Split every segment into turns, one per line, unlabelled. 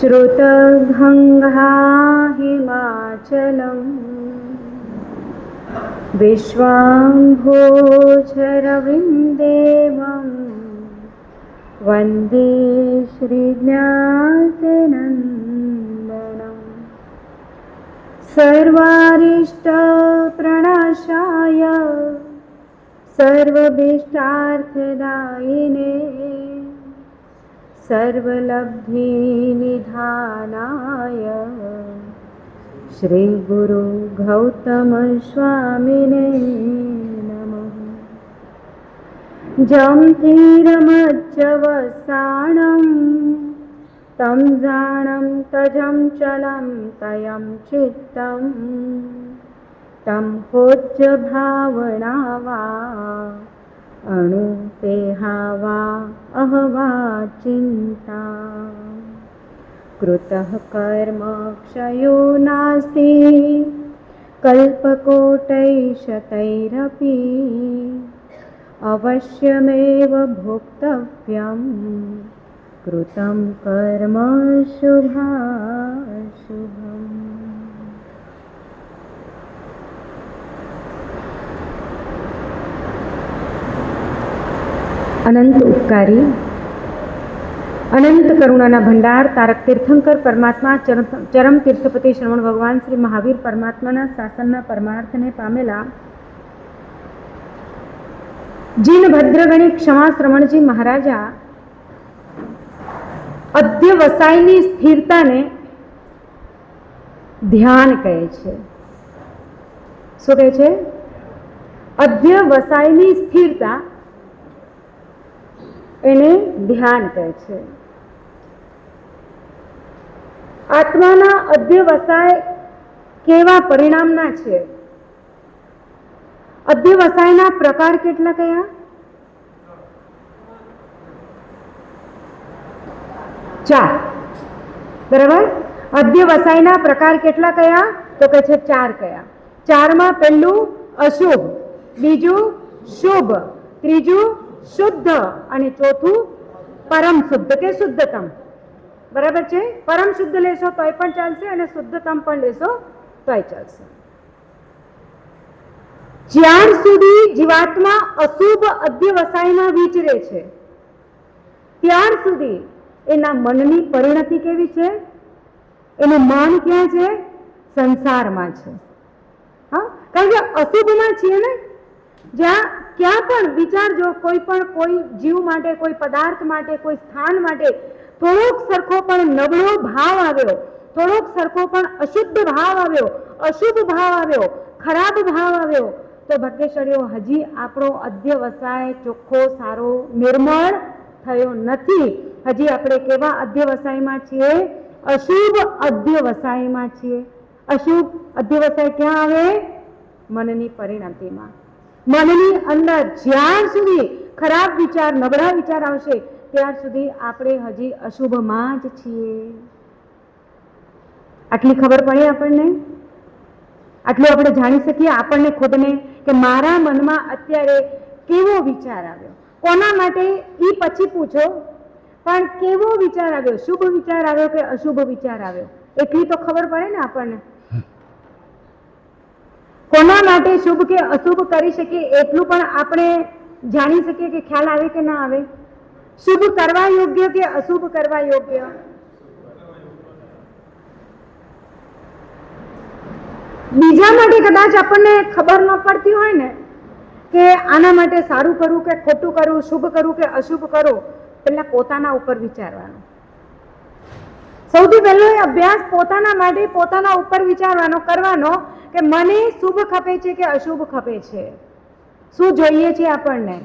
श्रुतगङ्गा हिमाचलं विश्वाम्भोजरविन्देवं वन्दे श्रीज्ञाननन्दनं सर्वारिष्टप्रणाशाय सर्वभीष्टार्थदायिने सर्वलब्धिनिधानाय श्रीगुरु गौतम स्वामिने नमः। जं धीरमज्जवसानं तं जानं तजं चलं तयं चित्तं तं पूज्य भावना वा अणुपेहा वा अहवा चिन्ता कृतः कर्म क्षयो नास्ति कल्पकोटैशतैरपि अवश्यमेव भोक्तव्यं कृतं कर्म शुभाशुभम्। अनंत उपकारी अनंत करुणाना भंडार तारक तीर्थंकर परमात्मा चरम तीर्थपति श्रवण भगवान श्री महावीर परमात्माना शासनना परमार्थने पामेला जीन भद्रगणी क्षमा श्रवणजी महाराजा अध्यवसायनी स्थिरताने ध्यान कहे छे। शुं कहे छे? अध्यवसायनी स्थिरता એને ધ્યાન કહે છે। આત્માના અધ્યવસાય કેવા પરિણામના છે? અધ્યવસાયના પ્રકાર કેટલા કયા? 4 બરાબર। અધ્યવસાયના પ્રકાર કેટલા કયા? તો કે છે 4 કયા? 4 માં પહેલું અશુભ, બીજું શુભ, ત્રીજું शुद्ध અને ચોથું પરમ શુદ્ધ કે શુદ્ધતમ। બરાબર છે? પરમ શુદ્ધ લેશો તોય પણ ચાલશે અને શુદ્ધતમ પણ લેશો તોય ચાલશે। જ્યાર સુધી જીવાત્મા અશુભ અધ્યવસાયમાં વિચરે છે ત્યાર સુધી એના મનની પરિણતિ કેવી છે? એનું મન ક્યાં છે? સંસારમાં છે। હા, કારણ કે અશુભમાં છીએ ને, જ્યાં ક્યાં પણ વિચાર, જો કોઈ જીવ માટે, કોઈ પદાર્થ માટે, કોઈ સ્થાન માટે થોડોક સરખો પણ નબળો ભાવ આવ્યો, થોડોક સરખો પણ અશુદ્ધ ભાવ આવ્યો, અશુભ ભાવ આવ્યો, ખરાબ ભાવ આવ્યો, તો ભાગ્યશાળીઓ હજી આપણો અધ્યવસાય ચોખ્ખો, સારો, નિર્મળ થયો નથી। હજી આપણે કેવા અધ્યવસાયમાં છીએ? અશુભ અધ્યવસાયમાં છીએ। અશુભ અધ્યવસાય ક્યાં આવે? મનની પરિણતિમાં। મનની અંદર જ્યાર સુધી ખરાબ વિચાર, નબળા વિચાર આવશે ત્યાર સુધી આપણે હજી અશુભમાં જ છીએ। આટલી ખબર પડે આપણને? આટલું આપણે જાણી શકીએ આપણને ખુદને કે મારા મનમાં અત્યારે કેવો વિચાર આવ્યો? કોના માટે એ પછી પૂછો, પણ કેવો વિચાર આવ્યો? શુભ વિચાર આવ્યો કે અશુભ વિચાર આવ્યો? એટલી તો ખબર પડે ને આપણને। કોના માટે શુભ કે અશુભ કરી શકીએ એટલું પણ આપણે જાણી શકીએ કે ખ્યાલ આવે કે ના આવે? શુભ કરવા યોગ્ય કે અશુભ કરવા યોગ્ય? બીજા માટે કદાચ આપણને ખબર ન પડતી હોય ને કે આના માટે સારું કરું કે ખોટું કરું, શુભ કરું કે અશુભ કરું, પહેલા પોતાના ઉપર વિચારવાનું। સૌથી પહેલો એ અભ્યાસ પોતાના માટે, પોતાના ઉપર વિચારવાનો કરવાનો કે મને શુભ ખપે છે કે અશુભ ખપે છે? શું જોઈએ છે આપણને?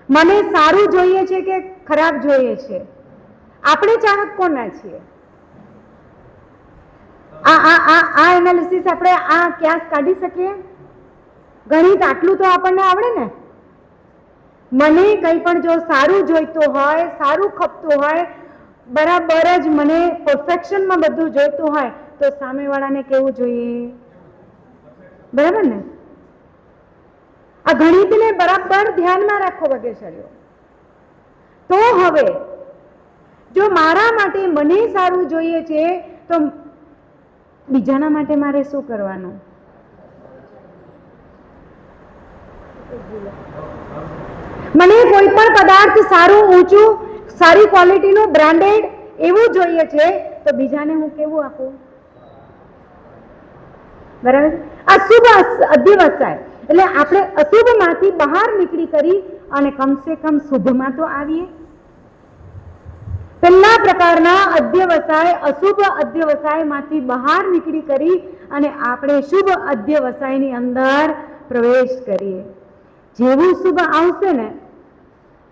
મને સારું જોઈએ છે કે ખરાબ જોઈએ છે? આપણે ચાહક કોના છીએ? આ એનાલિસિસ આપણે આ ક્યાસ કાઢી શકીએ? ગણિત આટલું તો આપણને આવડે ને? મને કંઈ પણ જો સારું જોઈતું હોય, સારું ખપતું હોય, બરાબર જ મને પરફેક્શનમાં બધું જોઈતું હોય તો સામેવાળાને કેવું જોઈએ? બરાબર ને? આ ગણિતને બરાબર ધ્યાનમાં રાખો વગેરે। તો હવે જો મારા માટે મને સારું જોઈએ છે તો બીજાના માટે મારે શું કરવાનું? મને કોઈ પણ પદાર્થ સારું, ઊંચું, સારી ક્વોલિટીનું, બ્રાન્ડેડ એવું જોઈએ છે તો બીજાને હું કેવું આપું? બરાબર. આ શુભ અધ્યવસાય એટલે આપણે અશુભમાંથી બહાર નીકળી કરી અને કમસે કમ શુભમાં તો આવીએ. પહેલા પ્રકારના અધ્યવસાય અશુભ અધ્યવસાયમાંથી બહાર નીકળી કરી અને આપણે શુભ અધ્યવસાયની અંદર પ્રવેશ કરીએ. જેવું શુભ આવશે ને,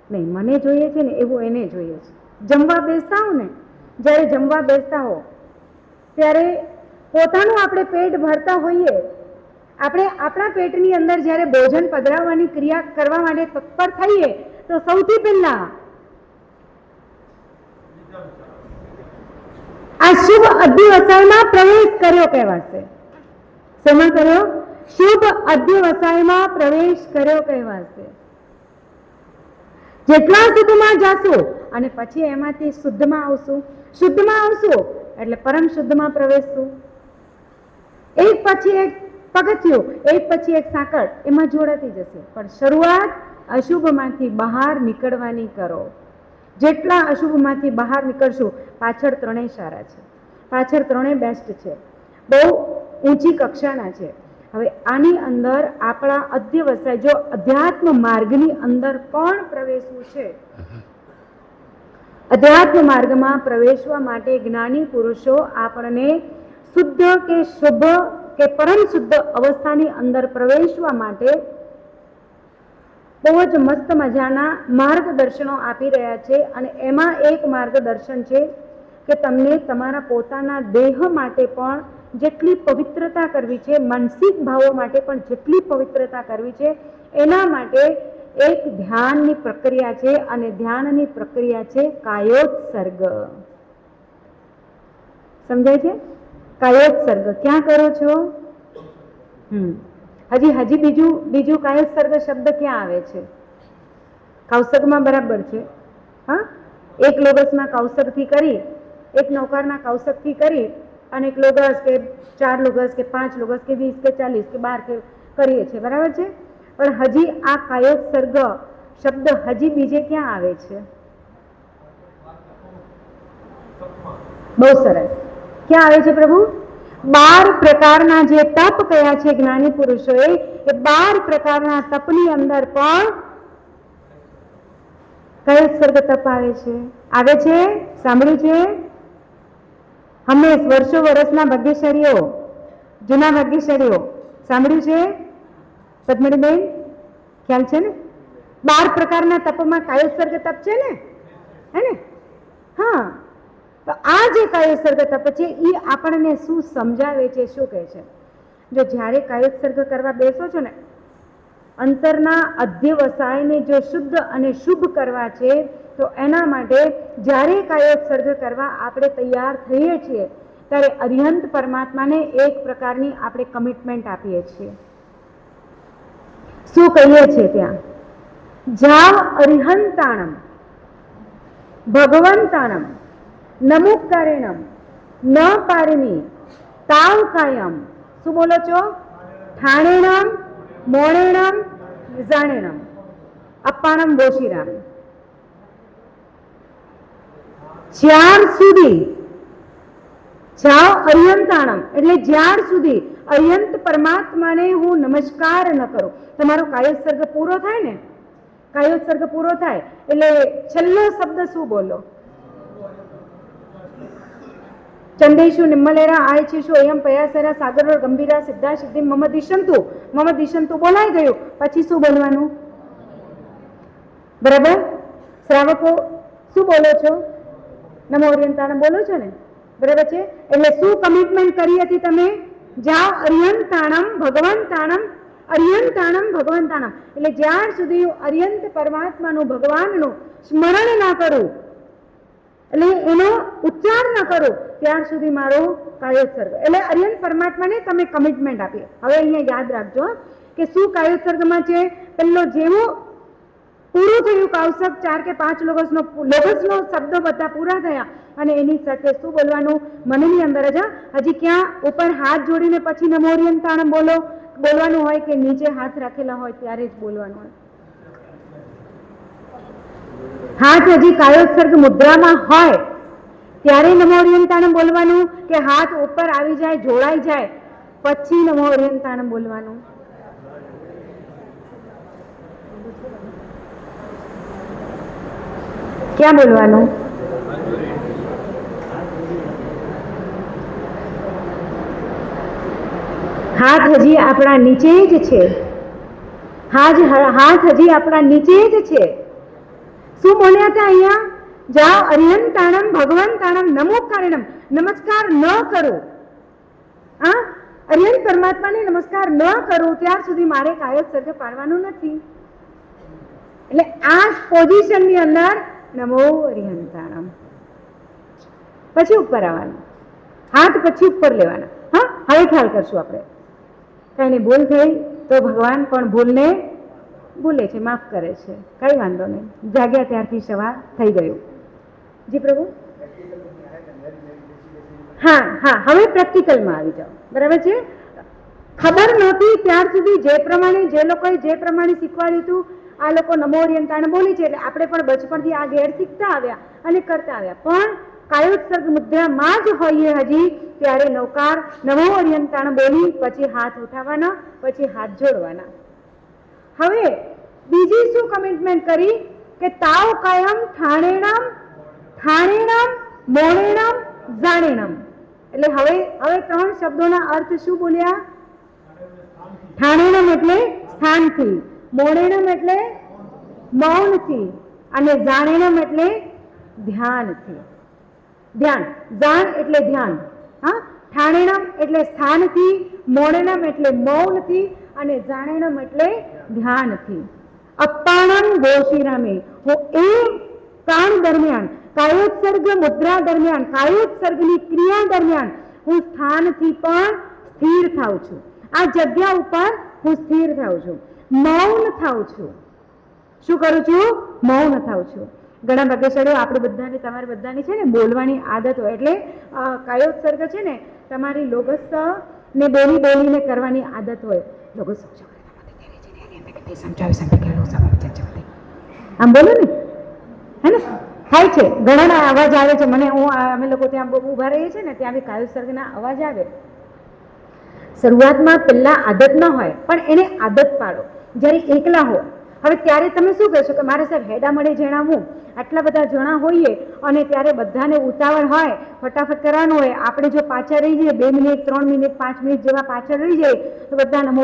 નહીં મને જોઈએ છે ને એવું એને જોઈએ છે. જમવા બેસતા હો ને, જ્યારે જમવા બેસતા હો ત્યારે પોતાનું આપણે પેટ ભરતા હોઈએ, આપણે આપણા પેટની અંદર જ્યારે ભોજન પધરાવવાની ક્રિયા કરવા માટે તત્પર થઈએ તો સૌથી પહેલા આ શુભ અધ્યવસાયમાં પ્રવેશ કર્યો કહેવાશે. શેમાં કર્યો? શુભ અધ્યવસાયમાં પ્રવેશ કર્યો કહેવાશે. જેટલા શુદ્ધમાં જાશું અને પછી એમાંથી શુદ્ધમાં આવશું, શુદ્ધમાં આવશું એટલે પરમ શુદ્ધમાં પ્રવેશશું. એક પછી એક પગથિયું, એક પછી એક સાંકળ એમાં જોડાતી જશે, પણ શરૂઆત અશુભમાંથી બહાર નીકળવાની કરો. જેટલા અશુભમાંથી બહાર નીકળશું, પાછળ ત્રણેય સારા છે, પાછળ ત્રણેય બેસ્ટ છે, બહુ ઊંચી કક્ષાના છે. હવે આની અંદર આપણા અધ્યવસાય જો અધ્યાત્મ માર્ગની અંદર પણ પ્રવેશવું છે, અધ્યાત્મ માર્ગમાં પ્રવેશવા માટે જ્ઞાની પુરુષો આપણને શુદ્ધ કે શુભ કે પરમ શુદ્ધ અવસ્થાની અંદર પ્રવેશવા માટે બહુ જ મસ્ત મજાના માર્ગદર્શનો આપી રહ્યા છે. અને એમાં એક માર્ગદર્શન છે કે તમને તમારા પોતાના દેહ માટે પણ જેટલી પવિત્રતા કરવી છે, માનસિક ભાવો માટે પણ જેટલી પવિત્રતા કરવી છે, એના માટે એક ધ્યાનની પ્રક્રિયા છે અને ધ્યાનની પ્રક્રિયા છે કાયોત્સર્ગ. સમજાય છે? કાયોત્સર્ગ ક્યાં કરો છો? હજી બીજું કાયોત્સર્ગ શબ્દ ક્યાં આવે છે? કૌશગમાં બરાબર છે. હા, એક લોગસના કૌશગથી કરી, એક નૌકારના કૌશગથી કરી અને એક લોગસ કે 4 લોગસ કે 5 લોગસ કે 20 કે 40 કે 12 કે કરીએ છીએ, બરાબર છે. પણ હજી આ કાયોત્સર્ગ શબ્દ હજી બીજે ક્યાં આવે છે? બહુ સરસ. ક્યાં આવે છે પ્રભુ? 12 પ્રકારના જે તપ કયા છે જ્ઞાની પુરુષોએ, એ 12 પ્રકારના તપની અંદર પણ કાયોત્સર્ગ તપ આવે છે. આવે છે? સાંભળ્યું છે? હંમેશ વર્ષો વર્ષના ભાગ્યશાળીઓ, જૂના ભાગ્યશાળીઓ સાંભળ્યું છે? પદ્મણીબેન ખ્યાલ છે ને? 12 પ્રકારના તપમાં કાયોત્સર્ગ તપ છે ને, હે ને? હા, તો આ જે કાયોત્સર્ગ તપ છે એ આપણને શું સમજાવે છે, શું કહે છે? જો જ્યારે કાયોત્સર્ગ કરવા બેસો છો ને, અંતરના અધ્યવસાયને જો શુદ્ધ અને શુભ કરવા છે તો એના માટે જ્યારે કાયોત્સર્ગ કરવા આપણે તૈયાર થઈએ છીએ ત્યારે અરિહંત પરમાત્માને એક પ્રકારની આપણે કમિટમેન્ટ આપીએ છીએ. શું કહીએ છીએ ત્યાં? જાવ અરિહંતાણમ ભગવંતાણમ નમુકારેણમ ન પારિણી તાવ કાયમ. શું બોલો છો? ઠાણેણમ મોણેણમ જાણેણમ અપ્પાણમ બોશીરામ. જ્યાર સુધી જાઓ અરિહંતાણમ એટલે જ્યાર સુધી અરિહંત પરમાત્માને હું નમસ્કાર ન કરું. તમારો કાયોત્સર્ગ પૂરો થાય ને, કાયોત્સર્ગ પૂરો થાય એટલે છેલ્લો શબ્દ શું બોલો? ચંદેશુ નિમ્મલેરા આયચીશુ એમ પયાસરા સાગરો ગંભીરા સિદ્ધા સિદ્ધિ મમ દિશંતુ બોલાઈ ગયું. પછી શું બોલવાનું? બરાબર? શ્રાવકો શું બોલો છો? નમો અરિહંતાણમ બોલો છો ને, બરાબર છે? એટલે શું કમિટમેન્ટ કરી હતી તમે? જાઓ અરિહંતાણમ ભગવંતાણમ, અરિહંતાણમ ભગવંતાણમ એટલે જ્યાર સુધી અરિહંત પરમાત્માનું ભગવાનનું સ્મરણ ના કરું, એટલે એનો ઉચ્ચાર ન કરું, ત્યાર સુધી મારો કાયોત્સર્ગ. એટલે અરિહંત પરમાત્માને તમે કમિટમેન્ટ આપી. હવે અહીંયા યાદ રાખજો કે શું કાયોત્સર્ગમાં છે? પેલો જેવો પૂરું થયું કૌશક 4 કે 5 લોગસનો શબ્દો બધા પૂરા થયા અને એની સાથે શું બોલવાનું? મનની અંદર જ હજી ક્યાં ઉપર હાથ જોડીને પછી નમો ઓરિયંતાણમ બોલવાનું હોય કે નીચે હાથ રાખેલા હોય ત્યારે જ બોલવાનું હોય? હાથ હજી કાયોત્સર્ગ મુદ્રામાં હોય ત્યારે નમો ઓરિયંતાણમ બોલવાનું કે હાથ ઉપર આવી જાય, જોડાઈ જાય પછી નમો ઓરિયંતાણમ બોલવાનું? ક્યાં બોલવાનું? હાથ હજી આપણા નીચે જ છે. હાથ હજી આપણા નીચે જ છે. શું બોલ્યા હતા અહીંયા? જાઓ અરિયંતાણમ ભગવંતાણમ નમોકારણમ, નમસ્કાર ન કરો. અરિયંત પરમાત્માને નમસ્કાર ન કરું ત્યાર સુધી મારે કાયોત્સર્ગ પાડવાનું નથી. એટલે આ પોઝિશનની અંદર નમો અરિયંતાણમ, પછી ઉપર આવવાનું, હાથ પછી ઉપર લેવાના. હા, હવે ખ્યાલ કરશું આપણે. કઈ ભૂલ થઈ તો ભગવાન પણ ભૂલને ભૂલે છે, માફ કરે છે, કઈ વાંધો નહીં. જાગ્યા ત્યારથી સવાર થઈ ગયું. જી પ્રભુ. હા હા, હવે પ્રેક્ટિકલમાં આવી જાઓ. બરાબર છે. ખબર નહોતી ત્યાર સુધી જે લોકોએ જે પ્રમાણે શીખવાડ્યું હતું આ લોકો નમો ઓરિયંતાણમ બોલી છે એટલે આપણે પણ બચપણથી આ ઘેર શીખતા આવ્યા અને કરતા આવ્યા. પણ કાયોત્સર્ગ મુદ્રામાં જ હોઈએ હજી ત્યારે નવકાર નમો ઓરિયંતાણમ બોલી પછી હાથ ઉઠાવવાના, પછી હાથ જોડવાના. હવે બીજી શું કમિટમેન્ટ કરી કે તાવ કાયમ ઠાણેણમ મોણેણમ જાણેણમ. એટલે હવે 3 શબ્દોના અર્થ શું બોલ્યા? ઠાણેણમ એટલે સ્થાનથી, મોણેણમ એટલે મૌનથી અને જાણેણમ એટલે ધ્યાનથી. ધ્યાન, જાણ એટલે ધ્યાન. હા, ઠાણેણમ એટલે સ્થાનથી, મોણેણમ એટલે મૌનથી અને જાણેણમ એટલે ધ્યાનથી. અપ્પાણમ ગોશિરામે, હું એ કામ દરમિયાન કાયોત્સર્ગ મુદ્રા દરમિયાન કાયોત્સર્ગની ક્રિયા દરમિયાન હું સ્થાનથી પણ સ્થિર થાઉં છું. આ જગ્યા ઉપર હું સ્થિર થાઉં છું, મૌન થાઉં છું. શું કરું છું? મૌન થાઉં છું. ઘણા ભાગ્યશાળીઓ આપણે બધાને, તમારે બધાની છે ને બોલવાની આદત હોય. એટલે કાયોત્સર્ગ છે ને તમારી લોગસ ને બોલીને કરવાની આદત હોય. આમ બોલો ને, હે ને? થાય છે, ઘણાના અવાજ આવે છે. અમે લોકો ત્યાં ઉભા રહીએ છીએ ને ત્યાં બી કાયોત્સર્ગના અવાજ આવે. શરૂઆતમાં પહેલા આદત ન હોય પણ એને આદત પાડો. જ્યારે એકલા હો હવે ત્યારે તમે શું કહેશો કે મારે સાહેબ હેડા મળે જણાવવું, આટલા બધા જણા હોઈએ અને ત્યારે બધાને ઉતાવળ હોય, ફટાફટ કરવાનું હોય. આપણે જો પાછા રહી જઈએ 2 મિનિટ 3 મિનિટ 5 મિનિટ જેવા પાછળ રહી જાય તો બધા નમો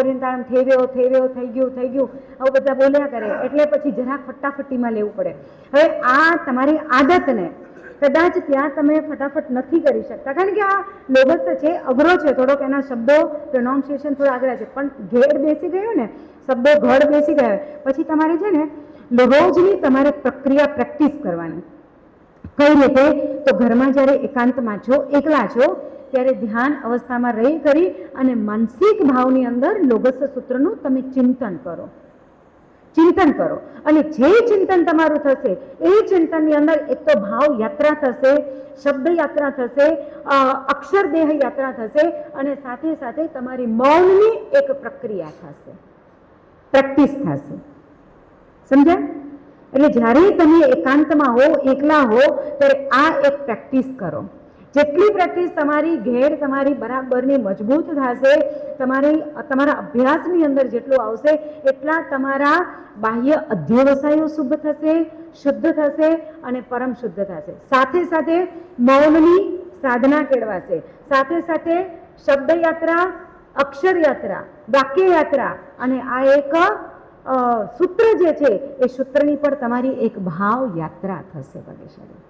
ઓરિયંતાણમ થઈ ગયું આવું બધા બોલ્યા કરે. એટલે પછી જરાક ફટાફટીમાં લેવું પડે. હવે આ તમારી આદતને કદાચ ત્યાં તમે ફટાફટ નથી કરી શકતા કારણ કે આ લોગસ છે, અઘરો છે થોડોક, એના શબ્દો પ્રોનાઉન્સિએશન થોડા અઘરા છે. પણ ઘેડ બેસી ગયો ને, શબ્દો ઘડ બેસી ગયા પછી તમારે છે ને રોજની તમારે પ્રક્રિયા પ્રેક્ટિસ કરવાની. કઈ રીતે? તો ઘરમાં જ્યારે એકાંતમાં છો, એકલા છો, ત્યારે ધ્યાન અવસ્થામાં રહી કરી અને માનસિક ભાવની અંદર લોગસ સૂત્રનું તમે ચિંતન કરો અને જે ચિંતન તમારું થશે એ ચિંતનની અંદર એક તો ભાવ યાત્રા થશે, શબ્દ યાત્રા થશે, અક્ષર દેહ યાત્રા થશે અને સાથે સાથે તમારી મૌનની એક પ્રક્રિયા થશે, પ્રેક્ટિસ થશે. સમજ્યા? એટલે જ્યારે તમે એકાંતમાં હો, એકલા હો ત્યારે આ એક પ્રેક્ટિસ કરો. જેટલી પ્રેક્ટિસ તમારી ઘેર તમારી બરાબરની મજબૂત થશે, તમારા અભ્યાસની અંદર જેટલું આવશે એટલા તમારા બાહ્ય અધ્યવસાયો શુદ્ધ થશે અને પરમ શુદ્ધ થશે. સાથે સાથે મૌનની સાધના કેળવાશે, સાથે સાથે શબ્દ યાત્રા, અક્ષર યાત્રા, વાક્ય યાત્રા અને આ એક સૂત્ર જે છે એ સૂત્રની પર તમારી એક ભાવ યાત્રા થશે. ભાગ્યશાળી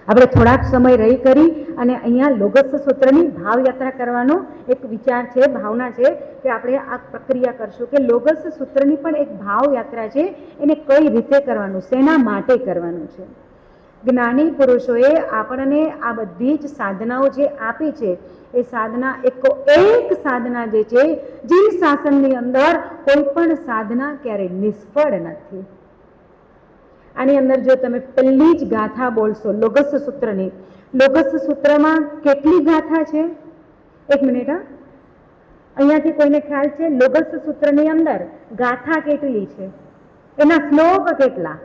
આપણે થોડાક સમય રહી કરી અને અહીંયા લોગસ સૂત્રની ભાવ યાત્રા કરવાનો એક વિચાર છે, ભાવના છે કે આપણે આ પ્રક્રિયા કરશું કે લોગસ સૂત્રની પણ એક ભાવ યાત્રા છે. એને કઈ રીતે કરવાનું, શેના માટે કરવાનું છે? જ્ઞાની પુરુષોએ આપણને આ બધી જ સાધનાઓ જે આપી છે એ સાધના એક સાધના જે છે જીવ શાસનની અંદર કોઈ પણ સાધના ક્યારે નિષ્ફળ નથી. આની અંદર જો તમે પહેલી જ ગાથા બોલશો લોગસ સૂત્રની, લોગસ સૂત્રમાં કેટલી ગાથા છે? એક મિનિટ, અહીંયાથી કોઈને ખ્યાલ છે લોગસ સૂત્રની અંદર ગાથા કેટલી છે? એના શ્લોક કેટલા?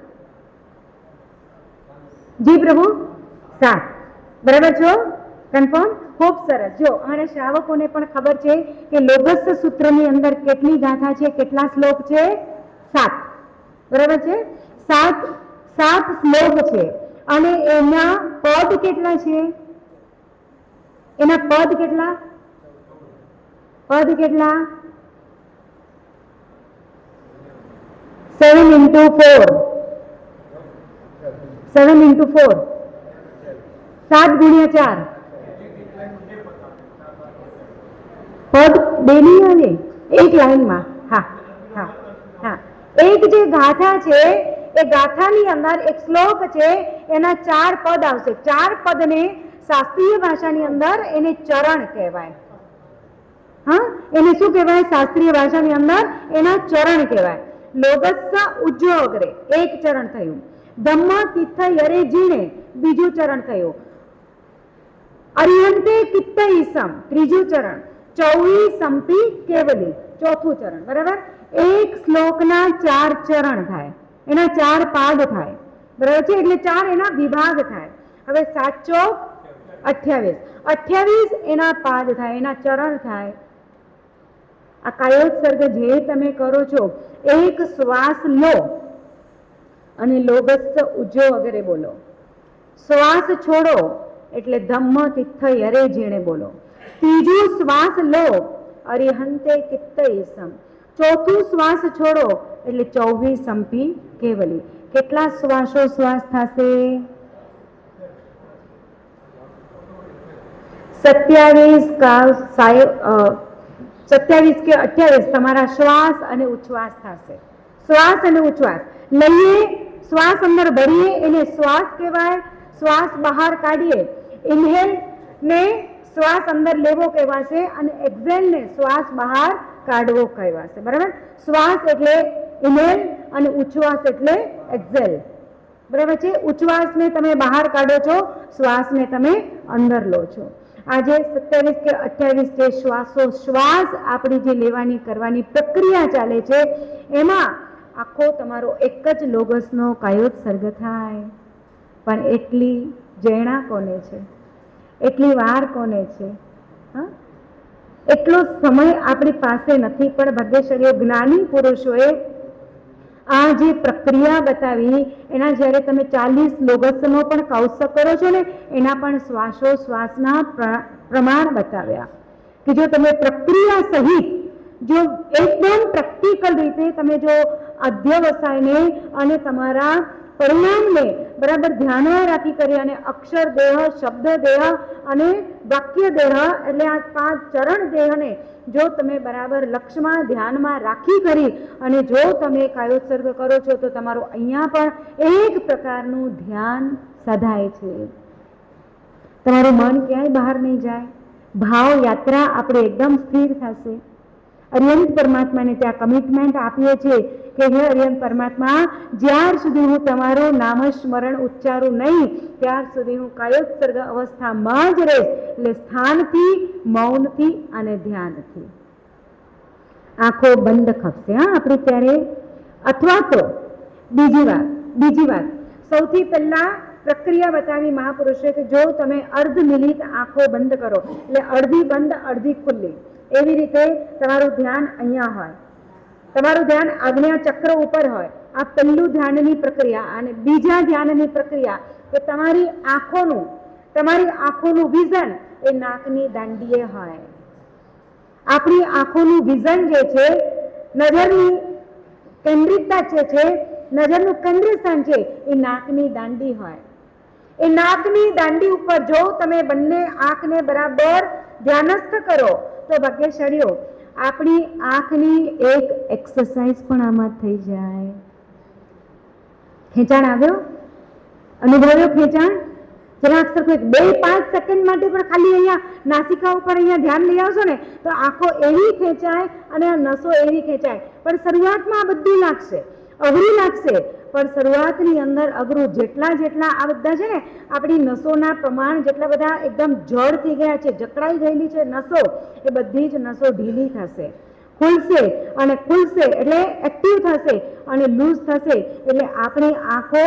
જી પ્રભુ, 7. બરાબર છો? કન્ફર્મ? ખૂબ સરસ. જો અમારા શ્રાવકોને પણ ખબર છે કે લોગસ સૂત્રની અંદર કેટલી ગાથા છે, કેટલા શ્લોક છે? 7. બરાબર છે? 7 શ્લોક છે. અને એના પદ કેટલા છે? એના પદ કેટલા? પદ કેટલા? 7 into 4. 7 into 4. 7 ગુણ્યા 4. પદ બેની આવે એક લાઈનમાં. હા હા હા. એક જે ગાથા છે એ ગાથાની અંદર એક શ્લોક છે, એના 4 પદ આવશે. 4 પદને શાસ્ત્રીય ભાષાની અંદર એને ચરણ કહેવાય. હા, એને શું કહેવાય? શાસ્ત્રીય ભાષાની અંદર એના ચરણ કહેવાય. લોગસ્સ ઉજ્જો અગ્રે એક ચરણ થયું. ધમ્મ તિથ્થ યરે જીણે બીજું ચરણ થયું. અરિહંતે કિત્ત ઈસમ ત્રીજું ચરણ. ચૌવી સંપી કેવલી ચોથું ચરણ. બરાબર? એક શ્લોકના 4 ચરણ થાય, એના 4 પાદ થાય. બરાબર છે? એટલે 4 એના વિભાગ થાય. હવે 7 ચોક 28. 28 એના પાદ થાય, એના ચરણ થાય. આ કાયોત્સર્ગ જે તમે કરો છો, એક શ્વાસ લો અને લોગસ્સ ઉજ્જો વગેરે બોલો. શ્વાસ છોડો એટલે ધમ્મ તિથ્થ યરે જીણે બોલો. ત્રીજું શ્વાસ લો અરિહંતે કિત્ત ઈસમ. ચોથું શ્વાસ છોડો એટલે 24 સંપી કેવલી. કેટલા શ્વાસો શ્વાસ થશે? 27 કે 28 તમારા શ્વાસ અને ઉચ્છ્વાસ થશે. શ્વાસ અને ઉચ્છ્વાસ લઈએ, શ્વાસ અંદર ભરીએ એને શ્વાસ કહેવાય. શ્વાસ બહાર કાઢીએ ઇન્હેલ ને શ્વાસ અંદર લેવો કહેવાશે અને એક્ઝેલ ને શ્વાસ બહાર કાઢવો કહેવાશે. બરાબર? શ્વાસ એટલે ઇન્હેલ અને ઉચ્છ્વાસ એટલે એક્ઝેલ. બરાબર છે? ઉચ્છ્વાસને તમે બહાર કાઢો છો, શ્વાસને તમે અંદર લો છો. આજે 27 કે 28 જે શ્વાસ આપણી જે લેવાની કરવાની પ્રક્રિયા ચાલે છે, એમાં આખો તમારો એક જ લોગસનો કાયોત્સર્ગ થાય. પણ એટલી જૈણા કોને છે? એટલી વાર કોને છે? હા, એટલો સમય આપણી પાસે નથી. પણ ભાગ્યશાળી જ્ઞાની પુરુષોએ આ જે પ્રક્રિયા બતાવી, એના જ્યારે તમે 40 લોગસનો પણ કૌશલ કરો છો ને, એના પણ શ્વાસોશ્વાસના પ્રમાણ બતાવ્યા. કે જો તમે પ્રક્રિયા સહિત જો એકદમ પ્રેક્ટિકલ રીતે તમે જો અધ્યવસાયને અને તમારા પરિણામને બરાબર ધ્યાનમાં રાખી કરી અને અક્ષર દેહ, શબ્દ દેહ અને વાક્ય દેહ એટલે આ 5 ચરણ દેહને જો તમે બરાબર લક્ષ્યમાં ધ્યાનમાં રાખી કરી અને જો તમે કાયોત્સર્ગ કરો છો, તો તમારું અહીંયા પણ એક પ્રકારનું ધ્યાન સધાય છે. તમારું મન ક્યાંય બહાર નહીં જાય. ભાવ યાત્રા આપણે એકદમ સ્થિર થશે. અરિહંત પરમાત્માને ત્યાં કમિટમેન્ટ આપીએ છીએ કે હે અરિહંત પરમાત્મા, જ્યાર સુધી હું તમારું નામસ્મરણ ઉચ્ચારું નહીં, ત્યાર સુધી હું કાયોત્સર્ગ અવસ્થામાં જ રહીશ. એટલે સ્થાનથી, મૌનથી અને ધ્યાનથી. આંખો બંધ ખપશે હા આપણી ત્યારે. અથવા તો બીજી વાત સૌથી પહેલા પ્રક્રિયા બતાવી મહાપુરુષે કે જો તમે અર્ધ મિનિટ આંખો બંધ કરો એટલે અડધી બંધ અડધી ખુલ્લી, એવી રીતે તમારું ધ્યાન અહીંયા હોય, તમારું ધ્યાન આજ્ઞા ચક્ર ઉપર હોય. આ પહેલું ધ્યાનની પ્રક્રિયા. અને બીજા ધ્યાનની પ્રક્રિયા કે તમારી આંખોનું વિઝન એ નાકની દાંડીએ હોય. આપણી આંખોનું વિઝન જે છે, નજરની કેન્દ્રિતતા છે, નજરનું કેન્દ્ર સ્થાન છે, એ નાકની દાંડી હોય. એ નાકની દાંડી ઉપર જો તમે બંને આંખને બરાબર ધ્યાનસ્થ કરો તો ભાગ્યશાળીઓ આપણી આંખની એક એક્સરસાઇઝ પણ આમાં થઈ જાય. ખેંચાણ આવ્યો? અનુભવ્યો ખેંચાણ? જરાક સરખું 2-5 સેકન્ડ માટે પણ ખાલી અહીંયા નાસિકા ઉપર અહીંયા ધ્યાન લઈ આવશો ને તો આંખો એવી ખેંચાય અને આ નસો એવી ખેંચાય. પણ શરૂઆતમાં આ બધું લાગશે, અઘરું લાગશે, પણ શરૂઆતની અંદર અઘરું જેટલા આ બધા છે ને આપણી નસોના પ્રમાણ જેટલા બધા એકદમ જડ થઈ ગયા છે, જકડાઈ ગયેલી છે નસો, એ બધી જ નસો ઢીલી થશે, ખુલશે, અને ખુલશે એટલે એક્ટિવ થશે, અને લૂઝ થશે એટલે આપણી આંખો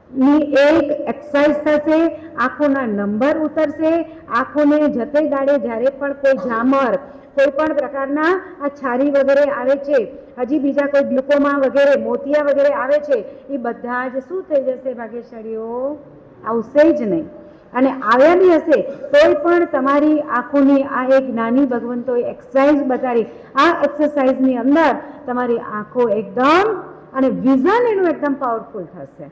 ની એક એક્સરસાઇઝ થશે, આંખોના નંબર ઉતરશે. આંખોને જતે દાડે જ્યારે પણ કોઈ ઝામર, કોઈ પણ પ્રકારના આ છારી વગેરે આવે છે, હજી બીજા કોઈ ગ્લુકોમા વગેરે, મોતિયા વગેરે આવે છે, એ બધા જ શું થઈ જશે ભાગ્યશાળીઓ? આવશે જ નહીં. અને આવ્યા બી હશે તોય પણ તમારી આંખોની આ એક નાની ભગવંતોએ એક્સરસાઇઝ બતાવી. આ એક્સરસાઇઝની અંદર તમારી આંખો એકદમ અને વિઝન એનું એકદમ પાવરફુલ થશે.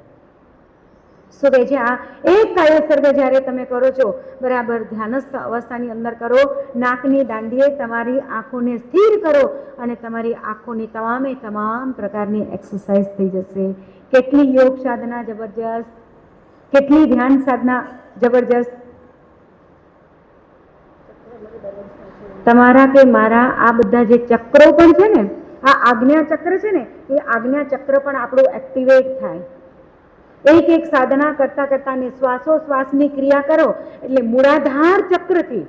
શું કહે છે? આ એક કાયસર્ગ જ્યારે તમે કરો છો, બરાબર ધ્યાનસ્થ અવસ્થાની અંદર કરો, નાકની દાંડીએ તમારી આંખોને સ્થિર કરો અને તમારી આંખોની તમામે તમામ પ્રકારની એક્સરસાઇઝ થઈ જશે. કેટલી યોગ સાધના જબરજસ્ત, કેટલી ધ્યાન સાધના જબરજસ્ત. તમારા કે મારા આ બધા જે ચક્રો પણ છે ને, આ આજ્ઞા ચક્ર છે ને, એ આજ્ઞા ચક્ર પણ આપણું એક્ટિવેટ થાય. એક એક સાધના કરતા કરતા ને શ્વાસોશ્વાસની ક્રિયા કરો એટલે મૂળાધાર ચક્રથી,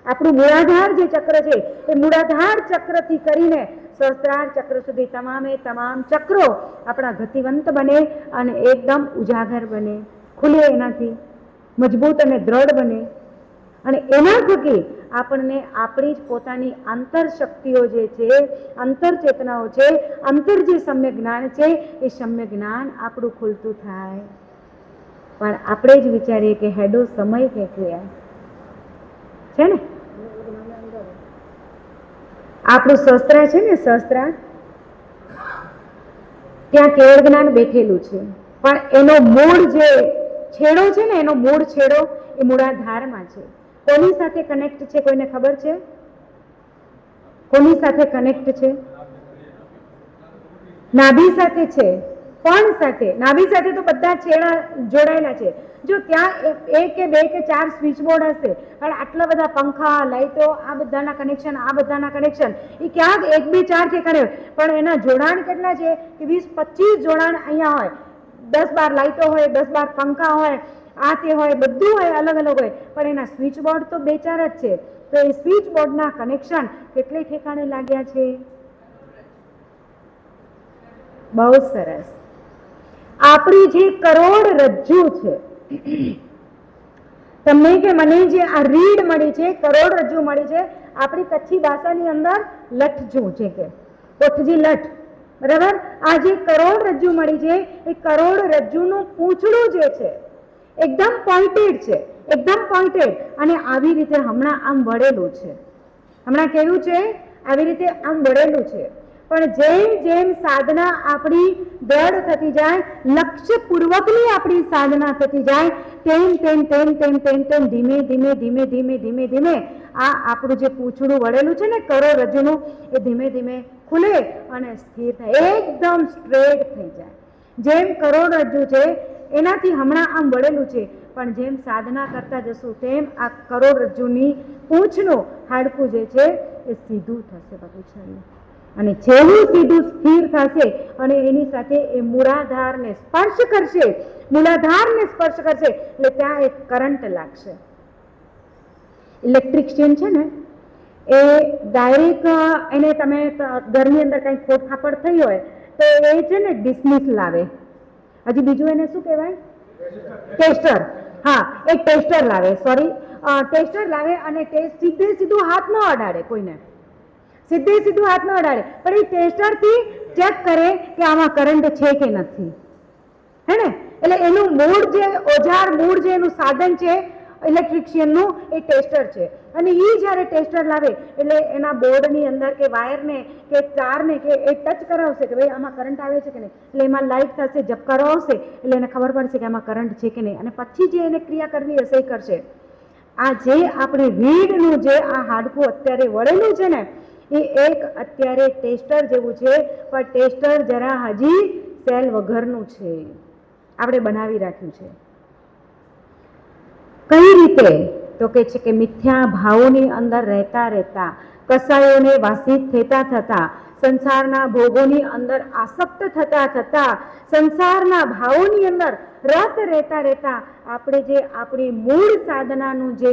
આપણું મૂળાધાર જે ચક્ર છે એ મૂળાધાર ચક્રથી કરીને સહસ્ત્રાર ચક્ર સુધી તમામે તમામ ચક્રો આપણા ગતિવંત બને અને એકદમ ઉજાગર બને, ખુલે, એનાથી મજબૂત અને દ્રઢ બને. અને એના થકી આપણને આપણી જ પોતાની આંતર શક્તિઓ જે છે, અંતર ચેતનાઓ છે, અંતર જે સમ્યક જ્ઞાન છે, એ સમ્યક જ્ઞાન આપણું ખુલતું થાય. પણ આપણે જ વિચારીએ કે હેડો સમય ફેંકવ્યા છે ને. આપણું શસ્ત્રા છે ને, શસ્ત્રા ત્યાં કેવળ જ્ઞાન બેઠેલું છે, પણ એનો મૂળ જે છેડો છે ને, એનો મૂળ છેડો એ મૂળાધારમાં છે. કોની સાથે કનેક્ટ છે? કોઈને ખબર છે? કોની સાથે કનેક્ટ છે? નાભી સાથે છે. કોણ સાથે? નાભી સાથે તો બધા છેડા જોડાયેલા છે. જો ત્યાં 1 કે 2 કે 4 સ્વિચ બોર્ડ હશે, પણ આટલા બધા પંખા, લાઇટો, આ બધાના કનેક્શન, આ બધાના કનેક્શન, એ ક્યાંક 1, 2, 4 ઠેકાણે હોય, પણ એના જોડાણ કેટલા છે કે 20-25 જોડાણ અહીંયા હોય. 10-12 લાઇટો હોય, 10-12 પંખા હોય, આ તે હોય, બધું હોય, અલગ અલગ હોય, પણ એના સ્વિચ બોર્ડ તો 2-4 જ છે. તો એ સ્વિચ બોર્ડના કનેક્શન કેટલે ઠેકાણે લાગ્યા છે? બહુ સરસ. આપણી જે કરોડરજ્જુ છે, તમને કે મને જે આ રીડ મળી છે, કરોડરજ્જુ મળી છે, આપણી કચ્છી ભાષાની અંદર લઠજુ છે કે કોઠજી લઠ, બરાબર. આ જે કરોડરજ્જુ મળી છે એ કરોડરજ્જુનું પૂંછડું જે છે એકદમ પોઇન્ટેડ છે, એકદમ પોઇન્ટેડ, અને આવી રીતે હમણાં આમ વળેલું છે. હમણાં કેવું છે? આવી રીતે આમ વળેલું છે. પણ જેમ જેમ સાધના આપણી દ્રઢ થતી જાય, લક્ષ્યપૂર્વકની આપણી સાધના થતી જાય, તેમ તેમ તેમ તેમ તેમ તેમ ધીમે ધીમે ધીમે ધીમે ધીમે ધીમે આ આપણું જે પૂંછડું વળેલું છે ને કરોડરજ્જુનું, એ ધીમે ધીમે ખુલે અને સ્થિર થાય, એકદમ સ્ટ્રેટ થઈ જાય. જેમ કરોડરજ્જુ છે એનાથી હમણાં આમ વળેલું છે, પણ જેમ સાધના કરતા જશું તેમ આ કરોડરજ્જુની પૂંછનું હાડકું જે છે એ સીધું થશે બધું, અને જેવું સીધું સ્થિર થશે અને એની સાથે એ મૂળાધારને સ્પર્શ કરશે, મૂળાધારને સ્પર્શ કરશે એટલે ત્યાં એક કરંટ લાગશે. ઇલેક્ટ્રિશિયન છે ને એ ડાયરેક્ટ એને તમે ઘરની અંદર કંઈ ખોટ ખાપડ થઈ હોય તો એ છે ને ડિસ્મિસ લાવે. હજી બીજું એને શું કહેવાય? ટેસ્ટર. હા, એ ટેસ્ટર લાવે, સોરી, ટેસ્ટર લાવે અને સીધે સીધું હાથ ન અડાડે કોઈને, સીધે સીધું હાથ ન અડાડે, પણ એ ટેસ્ટરથી ચેક કરે કે આમાં કરંટ છે કે નથી, હે ને. એટલે એનું મૂળ જે ઓજાર, મૂળ જે એનું સાધન છે ઇલેક્ટ્રિશિયનનું, એ ટેસ્ટર છે. અને એ જ્યારે ટેસ્ટર લાવે એટલે એના બોર્ડની અંદર કે વાયરને કે તારને કે એ ટચ કરાવશે કે ભાઈ આમાં કરંટ આવે છે કે નહીં, એટલે એમાં લાઇટ થશે, ઝબકારો આવશે એટલે એને ખબર પડશે કે આમાં કરંટ છે કે નહીં, અને પછી જે એને ક્રિયા કરવી હશે એ કરશે. આ જે આપણે રીડનું જે આ હાડકું અત્યારે વળેલું છે ને, એ એક અત્યારે ટેસ્ટર જેવું છે, પણ ટેસ્ટર જરા હજી સેલ વગરનું છે. આપણે બનાવી રાખ્યું છે. કઈ રીતે? તો કે છે કે મિથ્યા ભાવોની અંદર રહેતા રહેતા, કસાયોને વાસિત થતા થતા, સંસારના ભોગોની અંદર આસક્ત થતા થતા, સંસારના ભાવોની અંદર રત રહેતા રહેતા આપણે જે આપણી મૂળ સાધનાનું જે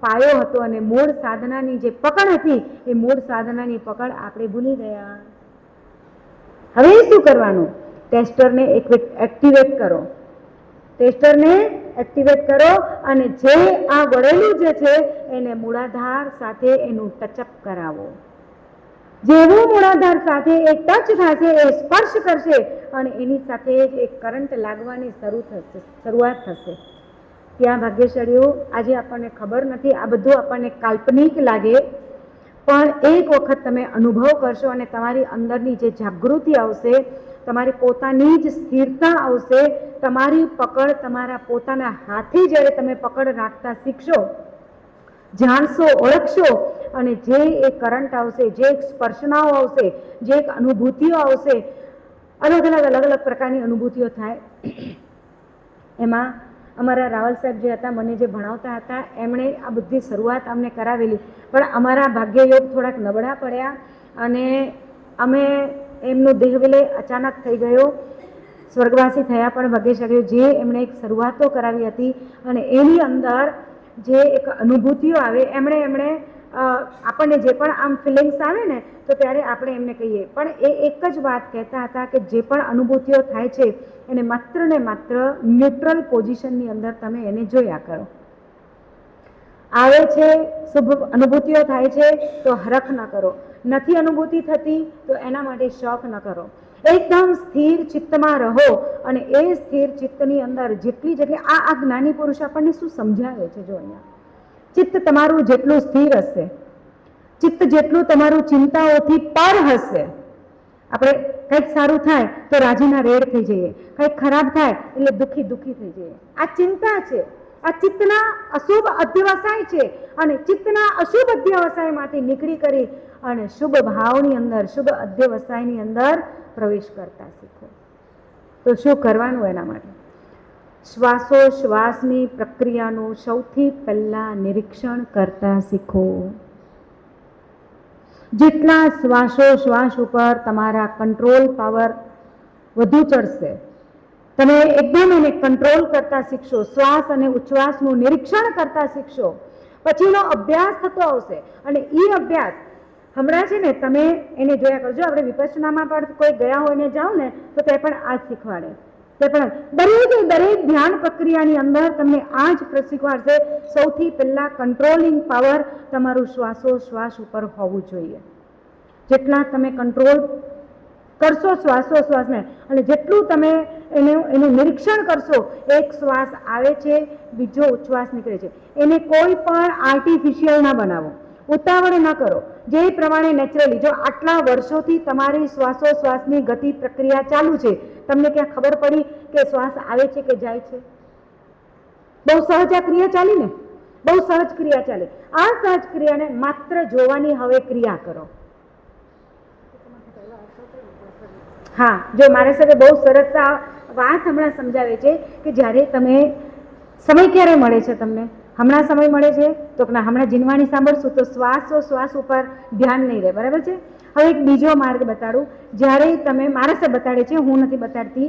પાયો હતો અને મૂળ સાધનાની જે પકડ હતી એ મૂળ સાધનાની પકડ આપણે ભૂલી ગયા. હવે શું કરવાનું? ટેસ્ટરને એક્ટિવેટ કરો. ટેસ્ટરને એક્ટિવેટ કરો અને જે આ વળેલું જે છે એને મૂળાધાર સાથે એનું ટચઅપ કરાવો. જેવું મૂળાધાર સાથે એ ટચ થશે, એ સ્પર્શ કરશે અને એની સાથે જ એક કરંટ લાગવાની શરૂઆત થશે. ત્યાં ભાગ્યશાળીઓ, આજે આપણને ખબર નથી, આ બધું આપણને કાલ્પનિક લાગે, પણ એક વખત તમે અનુભવ કરશો અને તમારી અંદરની જે જાગૃતિ આવશે, તમારી પોતાની જ સ્થિરતા આવશે, તમારી પકડ તમારા પોતાના હાથે જ્યારે તમે પકડ રાખતા શીખશો, જાણશો, ઓળખશો અને જે એક કરંટ આવશે, જે એક સ્પર્શનાઓ આવશે, જે એક અનુભૂતિઓ આવશે, અલગ અલગ પ્રકારની અનુભૂતિઓ થાય. એમાં અમારા રાવલ સાહેબ જે હતા, મને જે ભણાવતા હતા, એમણે આ બધી શરૂઆત અમને કરાવેલી, પણ અમારા ભાગ્યયોગ થોડાક નબળા પડ્યા અને અમે એમનો દેહવિલય અચાનક થઈ ગયો. સ્વર્ગવાસી થયા પણ ભાગ્યશાળીઓ, જે એમણે એક શરૂઆતો કરાવી હતી અને એની અંદર જે એક અનુભૂતિઓ આવે, એમણે આપણને જે પણ આમ ફિલિંગ્સ આવે ને, તો ત્યારે આપણે એમને કહીએ, પણ એ એક જ વાત કહેતા હતા કે જે પણ અનુભૂતિઓ થાય છે એને માત્ર ને માત્ર ન્યુટ્રલ પોઝિશનની અંદર તમે એને જોયા કરો. આવે છે, શુભ અનુભૂતિઓ થાય છે તો હરખ ન કરો, નથી અનુભૂતિ થતી તો એના માટે શોખ ન કરો. એકદમ સ્થિર ચિત્તમાં રહો અને એ સ્થિર ચિત્તની અંદર જેટલી આ જ્ઞાની પુરુષ આપણને શું સમજાવે છે? જો અહીંયા ચિત્ત તમારું જેટલું સ્થિર હશે, ચિત્ત જેટલું તમારું ચિંતાઓથી પર હશે, આપણે કંઈક સારું થાય તો રાજીના રેડ થઈ જઈએ, કંઈક ખરાબ થાય એટલે દુઃખી થઈ જઈએ. આ ચિંતા છે, આ ચિત્તના અશુભ અધ્યવસાય છે અને ચિત્તના અશુભ અધ્યવસાયમાંથી નીકળી કરી અને શુભ ભાવની અંદર, શુભ અધ્યવસાયની અંદર પ્રવેશ કરતા શીખો. તો શું કરવાનું એના માટે? શ્વાસોશ્વાસની પ્રક્રિયાનું સૌથી પહેલા નિરીક્ષણ કરતા શીખો. જેટલા શ્વાસોશ્વાસ ઉપર તમારા કંટ્રોલ પાવર વધુ ચડશે, તમે એકદમ એને કંટ્રોલ કરતા શીખશો, શ્વાસ અને ઉચ્છ્વાસનું નિરીક્ષણ કરતા શીખશો, પછીનો અભ્યાસ થતો આવશે. અને એ અભ્યાસ હમણાં છે ને, તમે એને જોયા કરજો. આપણે વિપස්සનામાં પણ કોઈ ગયા હોય ને જાઓ ને તો તે પણ આ જ શીખવાડે. તે પણ દરેક ધ્યાન પ્રક્રિયાની અંદર તમને આ જ શીખવાડશે. સૌથી પહેલા કંટ્રોલિંગ પાવર તમારું શ્વાસોશ્વાસ ઉપર હોવું જોઈએ. જેટલા તમે કંટ્રોલ કરશો શ્વાસોશ્વાસને અને જેટલું તમે એનું નિરીક્ષણ કરશો, એક શ્વાસ આવે છે, બીજો ઉચ્છ્વાસ નીકળે છે, એને કોઈ પણ આર્ટિફિશિયલ ના બનાવો, ઉતાવળ ન કરો, જે પ્રમાણે નેચરલી. જો આટલા વર્ષોથી તમારી શ્વાસોશ્વાસની ગતિ પ્રક્રિયા ચાલુ છે, તમને ક્યાં ખબર પડી કે શ્વાસ આવે છે કે જાય છે? બહુ સહજ આ ક્રિયા ચાલી ને, બહુ સહજ ક્રિયા ચાલે. આ સહજ ક્રિયાને માત્ર જોવાની હવે ક્રિયા કરો. હા, જો મારા સાથે બહુ સરસ આ વાત હમણાં સમજાવે છે કે જ્યારે તમે સમય ક્યારે મળે છે તમને? હમણાં સમય મળે છે તો હમણાં જીનવાણી સાંભળશું તો શ્વાસોશ્વાસ ઉપર ધ્યાન નહીં રહે, બરાબર છે? હવે એક બીજો માર્ગ બતાડું. જ્યારે તમે, મારા સાથે બતાડે છે, હું નથી બતાડતી.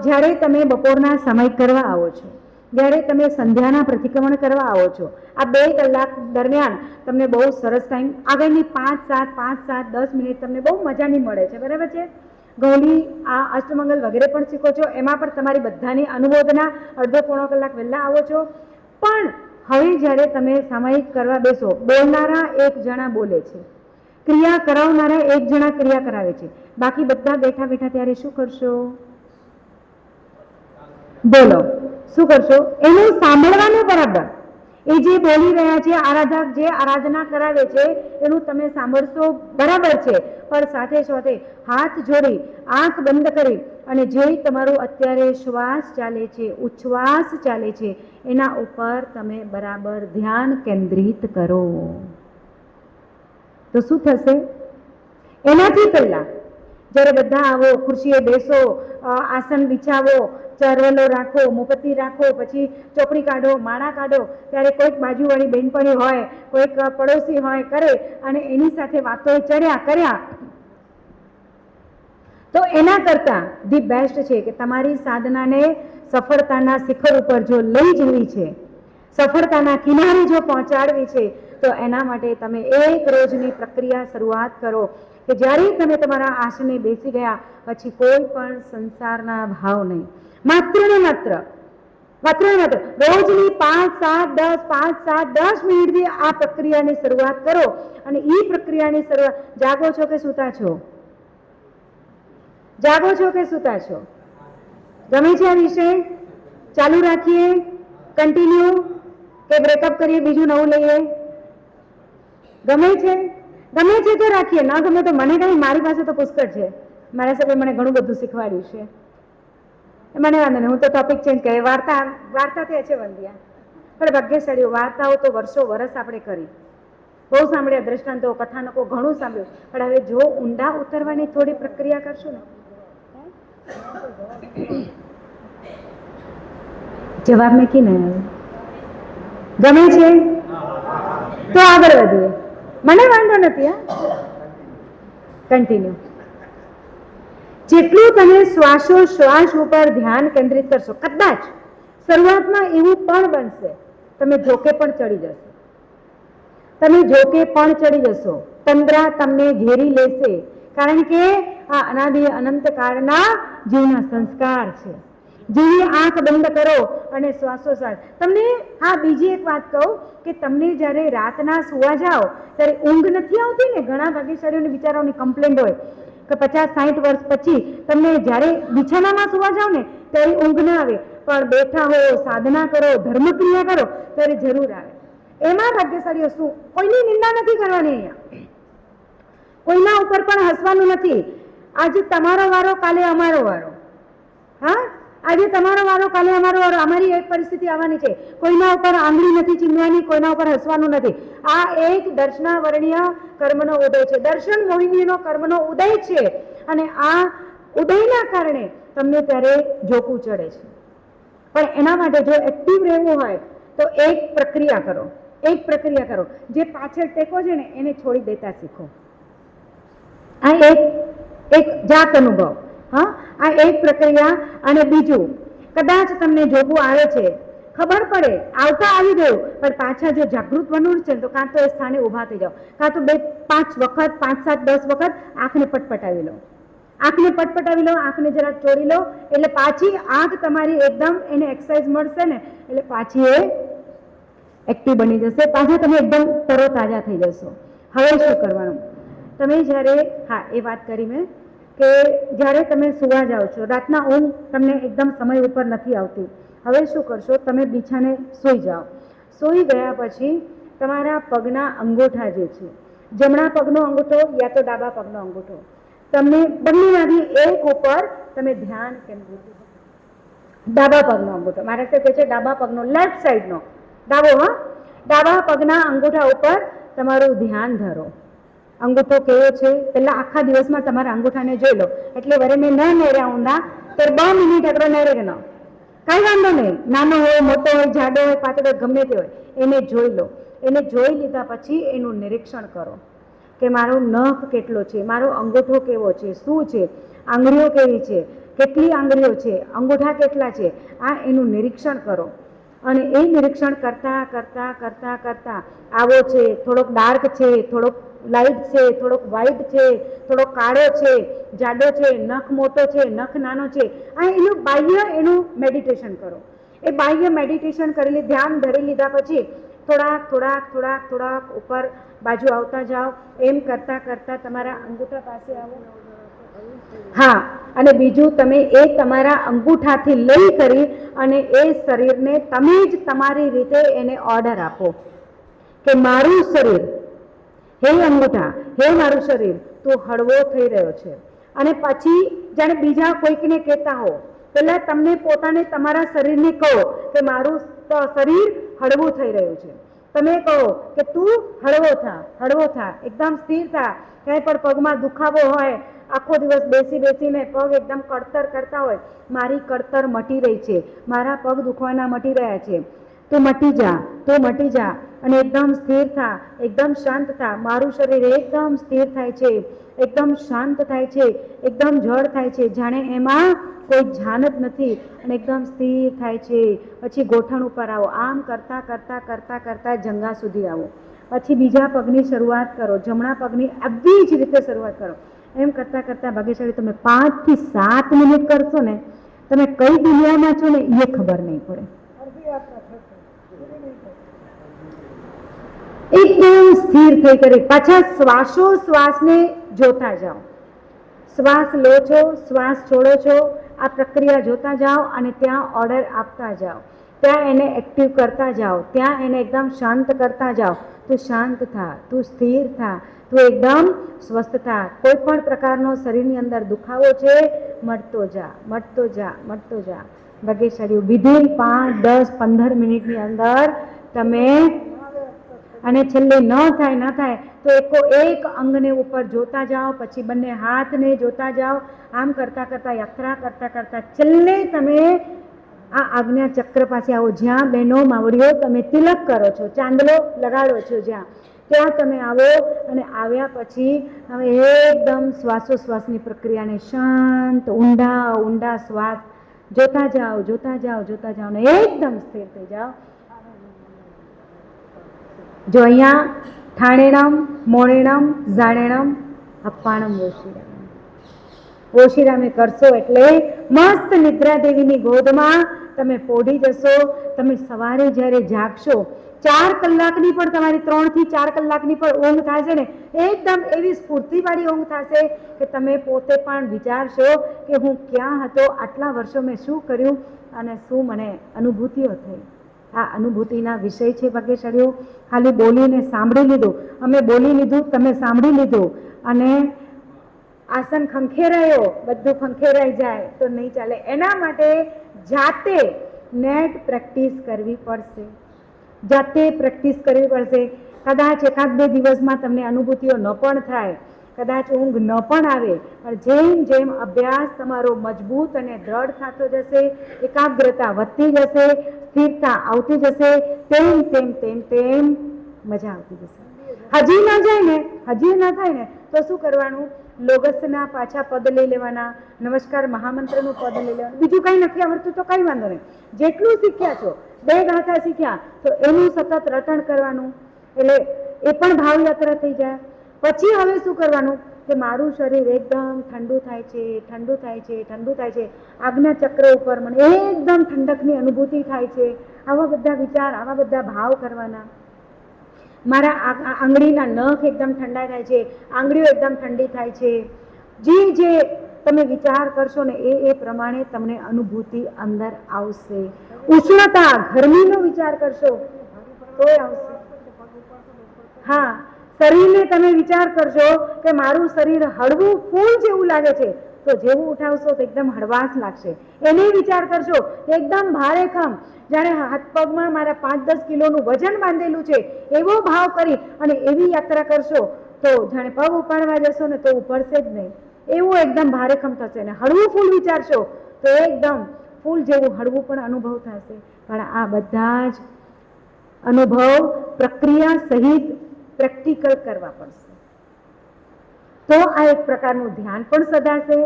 જ્યારે તમે બપોરના સમય કરવા આવો છો, જ્યારે તમે સંધ્યાના પ્રતિક્રમણ કરવા આવો છો, આ 2 કલાક દરમિયાન તમને બહુ સરસ ટાઈમ, આગળની 5-7 મિનિટ તમને બહુ મજાની મળે છે, બરાબર છે? ગૌલી, આ અષ્ટમંગલ વગેરે પણ શીખો છો, એમાં પણ તમારી બધાની અનુમોદના. અડધો પોણો કલાક વહેલા આવો છો. પણ હવે જ્યારે તમે સામાયિક કરવા બેસો, બોલનારા 1 જણા બોલે છે, ક્રિયા કરાવનારા 1 જણા ક્રિયા કરાવે છે, બાકી બધા બેઠા બેઠા ત્યારે શું કરશો? બોલો, શું કરશો? એનું સાંભળવાનું બરાબર. એ જે બોલી રહ્યા છે, આરાધક જે આરાધના કરાવે છે, એનું તમે સાંભળશો બરાબર છે, પણ સાથે સાથે હાથ જોડી, આંખ બંધ કરી અને જે તમારું અત્યારે શ્વાસ ચાલે છે, ઉચ્છ્વાસ ચાલે છે, એના ઉપર તમે બરાબર ધ્યાન કેન્દ્રિત કરો. તો શું થશે? એનાથી પહેલા જ્યારે બધા આવો, ખુરશીએ બેસો, આસન બિછાવો, ચરવલો રાખો, મુપત્તી રાખો, પછી ચોપડી કાઢો, માળા કાઢો, ત્યારે કોઈક બાજુવાળી બેનપણી હોય, કોઈક પડોશી હોય કરે અને એની સાથે વાતો કર્યા તો એના કરતાં ધી બેસ્ટ છે કે તમારી સાધનાને સફળતાના શિખર ઉપર જો લઈ જવી છે, સફળતાના કિનારે જો પહોંચાડવી છે, તો એના માટે તમે એક રોજની પ્રક્રિયા શરૂઆત કરો કે જ્યારે તમે તમારા આસને બેસી ગયા પછી કોઈ પણ સંસારના ભાવ નહીં, માત્ર ને માત્ર રોજની 5-7-10 મિનિટથી આ પ્રક્રિયાની શરૂઆત કરો. અને એ પ્રક્રિયાની શરૂઆત, જાગો છો કે સૂતા છો? જાગો છો કે સૂતા છો? ગમે છે આ વિષય? ચાલુ રાખીએ, કન્ટિન્યુ, કે બ્રેકઅપ કરીએ, બીજું નવું લઈએ? ગમે છે તો રાખીએ, ના ગમે તો મને કઈ, મારી પાસે તો પુષ્કળ છે, મારા સાહેબે મને ઘણું બધું શીખવાડ્યું છે, મને વાંધો નહીં, હું તો ટોપિક ચેન્જ કરીએ. વાર્તા તે છે વંદ્યા, પણ ભાગ્યશાળીઓ વાર્તાઓ તો વર્ષો વર્ષ આપણે કરી, બહુ સાંભળ્યા, દ્રષ્ટાંતો, કથાનકો ઘણું સાંભળ્યું, પણ હવે જો ઊંડા ઉતરવાની થોડી પ્રક્રિયા કરશું ને. જવાબ મેં કી નહીં આવ્યો? ગમે છે તો આગળ વધીએ, મને વાંધો નથી. કન્ટિન્યુ. જેટલું તમે શ્વાસોશ્વાસ ઉપર ધ્યાન કેન્દ્રિત કરશો, કદાચ શરૂઆતમાં એવું પણ બનશે તમે જોકે પણ ચડી જશો, તંદ્રા તમને ઘેરી લેશે, કારણ કે આ અનાદિ અનંત કાળના જીવના સંસ્કાર છે. જેવી આંખ બંધ કરો અને શ્વાસોશ્વાસ. તમને બીજી એક વાત કહું કે તમને જ્યારે રાતના સુવા જાઓ ત્યારે ઊંઘ નથી આવતી ને, ઘણા ભાગ્યશાળીઓને બિચારાઓની કમ્પ્લેન્ટ હોય કે 50-60 વર્ષ પછી તમને જ્યારે બિછાનામાં સુવા જાઓ ને ત્યારે ઊંઘ ના આવે, પણ બેઠા હો, સાધના કરો, ધર્મક્રિયા કરો ત્યારે જરૂર આવે. એમાં ભાગ્યશાળીઓ શું, કોઈની નિંદા નથી કરવાની, અહીંયા કોઈના ઉપર પણ હસવાનું નથી. આજે તમારો વારો, કાલે અમારો વારો. આજે તમારો વારો, કાલે અમારો વારો. અમારી એક પરિસ્થિતિ આવવાની છે, કોઈના ઉપર આંગળી નથી ચીંધવાની, કોઈના ઉપર હસવાનું નથી. આ એક દર્શનાવરણીય કર્મનો ઉદય છે, દર્શન મોહિનીનો કર્મનો ઉદય છે, અને આ ઉદયના કારણે તમને ત્યારે જોકું ચડે છે. પણ એના માટે જો એક્ટિવ રહેવું હોય તો એક પ્રક્રિયા કરો. જે પાછળ ટેકો છે ને એને છોડી દેતા શીખો. આ એક જાત અનુભવ. આ એક પ્રક્રિયા. અને બીજું, કદાચ તમને જોગું આવે છે, ખબર પડે, આવતા આવી ગયું, પણ પાછા જો જાગૃત બનવું છે તો કાં તો એ સ્થાને ઊભા થઈ જાઓ, કાં તો 2-5 વખત, 5-7-10 વખત આંખને પટપટાવી લો, આંખને જરાક ચોરી લો, એટલે પાછી આંખ તમારી એકદમ એને એક્સરસાઇઝ મળશે ને, એટલે પાછી એ એક્ટિવ બની જશે, પાછા તમે એકદમ તરોતાજા થઈ જશો. હવે શું કરવાનું? તમે જ્યારે, એ વાત કરી મેં કે જ્યારે તમે સુવા જાઓ છો, રાતના ઊંઘ તમને એકદમ સમય ઉપર નથી આવતી. હવે શું કરશો? તમે બિછાને સૂઈ જાઓ. સૂઈ ગયા પછી તમારા પગના અંગૂઠા જે છે, જમણા પગનો અંગૂઠો યા તો ડાબા પગનો અંગૂઠો, તમને બંનેમાંથી એક ઉપર તમે ધ્યાન કેન્દ્રિત. ડાબા પગનો અંગૂઠો, મારા સાથે કહે છે ડાબા પગનો, લેફ્ટ સાઈડનો, ડાબા પગના અંગૂઠા ઉપર તમારું ધ્યાન ધરો. અંગૂઠો કેવો છે, પહેલા આખા દિવસમાં તમારા અંગૂઠાને જોઈ લો, એટલે વરેને ન નેર્યા ઊંડા તો 2 મિનિટ અગર નેરે કે ન, કાંઈ વાંધો નહીં, નાનો હોય, મોટો હોય, જાડો હોય, પાતળો, ગમે તે હોય, એને જોઈ લો. એને જોઈ લીધા પછી એનું નિરીક્ષણ કરો કે મારો નખ કેટલો છે, મારો અંગૂઠો કેવો છે, શું છે, આંગળીઓ કેવી છે, કેટલી આંગળીઓ છે, અંગૂઠા કેટલા છે, આ એનું નિરીક્ષણ કરો. અને એ નિરીક્ષણ કરતા આવો છે, થોડોક ડાર્ક છે, થોડોક લાઇટ છે, થોડોક વ્હાઇટ છે, થોડોક કાળો છે, જાડો છે, નખ મોટો છે, નખ નાનો છે, આ એનું બાહ્ય એનું મેડિટેશન કરો. એ બાહ્ય મેડિટેશન કરેલી, ધ્યાન ધરી લીધા પછી થોડાક ઉપર બાજુ આવતા જાઓ. એમ કરતા તમારા અંગૂઠા પાસે આવો. અને બીજું, તમે એ તમારા અંગૂઠાથી લઈ કરી અને એ શરીરને તમે જ તમારી રીતે એને ઓર્ડર આપો કે મારું શરીર, હે અંગૂઠા, હે મારું શરીર, તું હળવો થઈ રહ્યો છે. અને પછી જાણે બીજા કોઈકને કહેતા હો, પહેલા તમને પોતાને તમારા શરીરને કહો કે મારું શરીર હળવું થઈ રહ્યું છે. તમે કહો કે તું હળવો થા, એકદમ સ્થિર થા. ક્યાંય પણ પગમાં દુખાવો હોય, આખો દિવસ બેસી બેસીને પગ એકદમ કળતર કરતા હોય, મારી કળતર મટી રહી છે, મારા પગ દુખવાના મટી રહ્યા છે, તો મટી જા, તો મટી જા અને એકદમ સ્થિર થા, એકદમ શાંત થા. મારું શરીર એકદમ સ્થિર થાય છે, એકદમ શાંત થાય છે, એકદમ જડ થાય છે, જાણે એમાં કોઈ જાન જ નથી અને એકદમ સ્થિર થાય છે. પછી ગોઠણ ઉપર આવો, આમ કરતા કરતા કરતા કરતા જંઘા સુધી આવો. પછી બીજા પગની શરૂઆત કરો, જમણા પગની આવી જ રીતે શરૂઆત કરો. એમ કરતા કરતા ભાગ્યશાળી તમે 5 થી 7 મિનિટ કરશો ને, તમે કઈ દુનિયામાં છો ને એ ખબર નહીં પડે. એકદમ સ્થિર થઈ કરી પાછા શ્વાસોશ્વાસને જોતા જાઓ. શ્વાસ લો છો, શ્વાસ છોડો છો, આ પ્રક્રિયા જોતા જાઓ અને ત્યાં ઓર્ડર આપતા જાઓ, ત્યાં એને એક્ટિવ કરતા જાઓ, ત્યાં એને એકદમ શાંત કરતા જાઓ. તું શાંત થા, તું સ્થિર થા, તું એકદમ સ્વસ્થ થા. કોઈ પણ પ્રકારનો શરીરની અંદર દુખાવો છે, મટતો જા, મટતો જા, મટતો જા. ભાગ્યશાળી વિધિન 5, 10, 15 મિનિટની અંદર તમે, અને છેલ્લે ન થાય તો એક અંગને ઉપર જોતા જાઓ, પછી બંને હાથને જોતા જાઓ. આમ કરતા કરતા યાત્રા કરતા કરતા છેલ્લે તમે આ આજ્ઞા ચક્ર પાસે આવો, જ્યાં બહેનો માવડીઓ તમે તિલક કરો છો, ચાંદલો લગાડો છો, જ્યાં ત્યાં તમે આવો. અને આવ્યા પછી હવે એકદમ શ્વાસોશ્વાસની પ્રક્રિયાને શાંત ઊંડા ઊંડા શ્વાસ જોતા જાઓ, જોતા જાઓ, જોતા જાઓ ને એકદમ સ્થિર થઈ જાઓ. જો અહીંયા ઠાણેણમ, મોણેણમ, જાણેણમ, અપ્પાણમ, ઓશિરામ. ઓશિરામે કરશો એટલે મસ્ત નિદ્રા દેવીની ગોદમાં તમે પોઢી જશો. તમે સવારે જ્યારે જાગશો, 4 કલાકની પણ તમારી 3 થી 4 કલાકની પણ ઊંઘ થશે ને, એકદમ એવી સ્ફૂર્તિવાળી ઊંઘ થશે કે તમે પોતે પણ વિચારશો કે હું ક્યાં હતો, આટલા વર્ષો મેં શું કર્યું અને શું મને અનુભૂતિઓ થઈ. આ અનુભૂતિના વિષય છે ભાગ્યશાળીઓ. ખાલી બોલીને સાંભળી લીધું, અમે બોલી લીધું, તમે સાંભળી લીધું અને આસન ખંખેરાયો, બધું ખંખેરાઈ જાય તો નહીં ચાલે. એના માટે જાતે નેટ પ્રેક્ટિસ કરવી પડશે, જાતે પ્રેક્ટિસ કરવી પડશે. કદાચ 1-2 દિવસમાં તમને અનુભૂતિઓ ન પણ થાય, કદાચ ઊંઘ ન પણ આવે, પણ જેમ જેમ અભ્યાસ તમારો મજબૂત અને દ્રઢ થતો જશે, એકાગ્રતા વધતી જશે, સ્થિરતા આવતી જશે, તેમ તેમ તેમ તેમ મજા આવતી જશે. હજી ના જાય ને, હજી ના થાય ને તો શું કરવાનું? લોગસના પાછા પદ લઈ લેવાના, નમસ્કાર મહામંત્રનું પદ લઈ લેવાનું. બીજું કંઈ નથી આવડતું તો કંઈ વાંધો નહીં, જેટલું શીખ્યા છો, 2 ગાથા શીખ્યા તો એનું સતત રટણ કરવાનું, એટલે એ પણ ભાવયાત્રા થઈ જાય. પછી હવે શું કરવાનું કે મારું શરીર એકદમ ઠંડુ થાય છે, ઠંડુ થાય છે, ઠંડુ થાય છે, આજ્ઞા ચક્ર ઉપર મને એકદમ ઠંડકની અનુભૂતિ થાય છે. આવા બધા વિચાર, આવા બધા ભાવ કરવાના. મારા આંગળીના નખ એકદમ ઠંડા થાય છે, આંગળીઓ એકદમ ઠંડી થાય છે. જે તમે વિચાર કરશો ને એ પ્રમાણે તમને અનુભૂતિ અંદર આવશે. ઉષ્ણતા, ગરમીનો વિચાર કરશો તોય આવશે. હા, શરીરને તમે વિચાર કરશો કે મારું શરીર હળવું ફૂલ જેવું લાગે છે, તો જેવું ઉઠાવશો તો એકદમ હળવાશ લાગશે. એને વિચાર કરશો એકદમ ભારેખમ, જાણે હાથ પગમાં મારા 5-10 કિલોનું વજન બાંધેલું છે એવો ભાવ કરી અને એવી યાત્રા કરશો તો જાણે પગ ઉપાડવા જશો ને તો ઉપડશે જ નહીં, એવું એકદમ ભારેખમ થશે. ને હળવું ફૂલ વિચારશો તો એકદમ ફૂલ જેવું હળવું પણ અનુભવ થશે. પણ આ બધા જ અનુભવ પ્રક્રિયા સહિત પ્રેક્ટિકલ કરવા પડશે. તો આ એક પ્રકારનું ધ્યાન પણ સધાશે,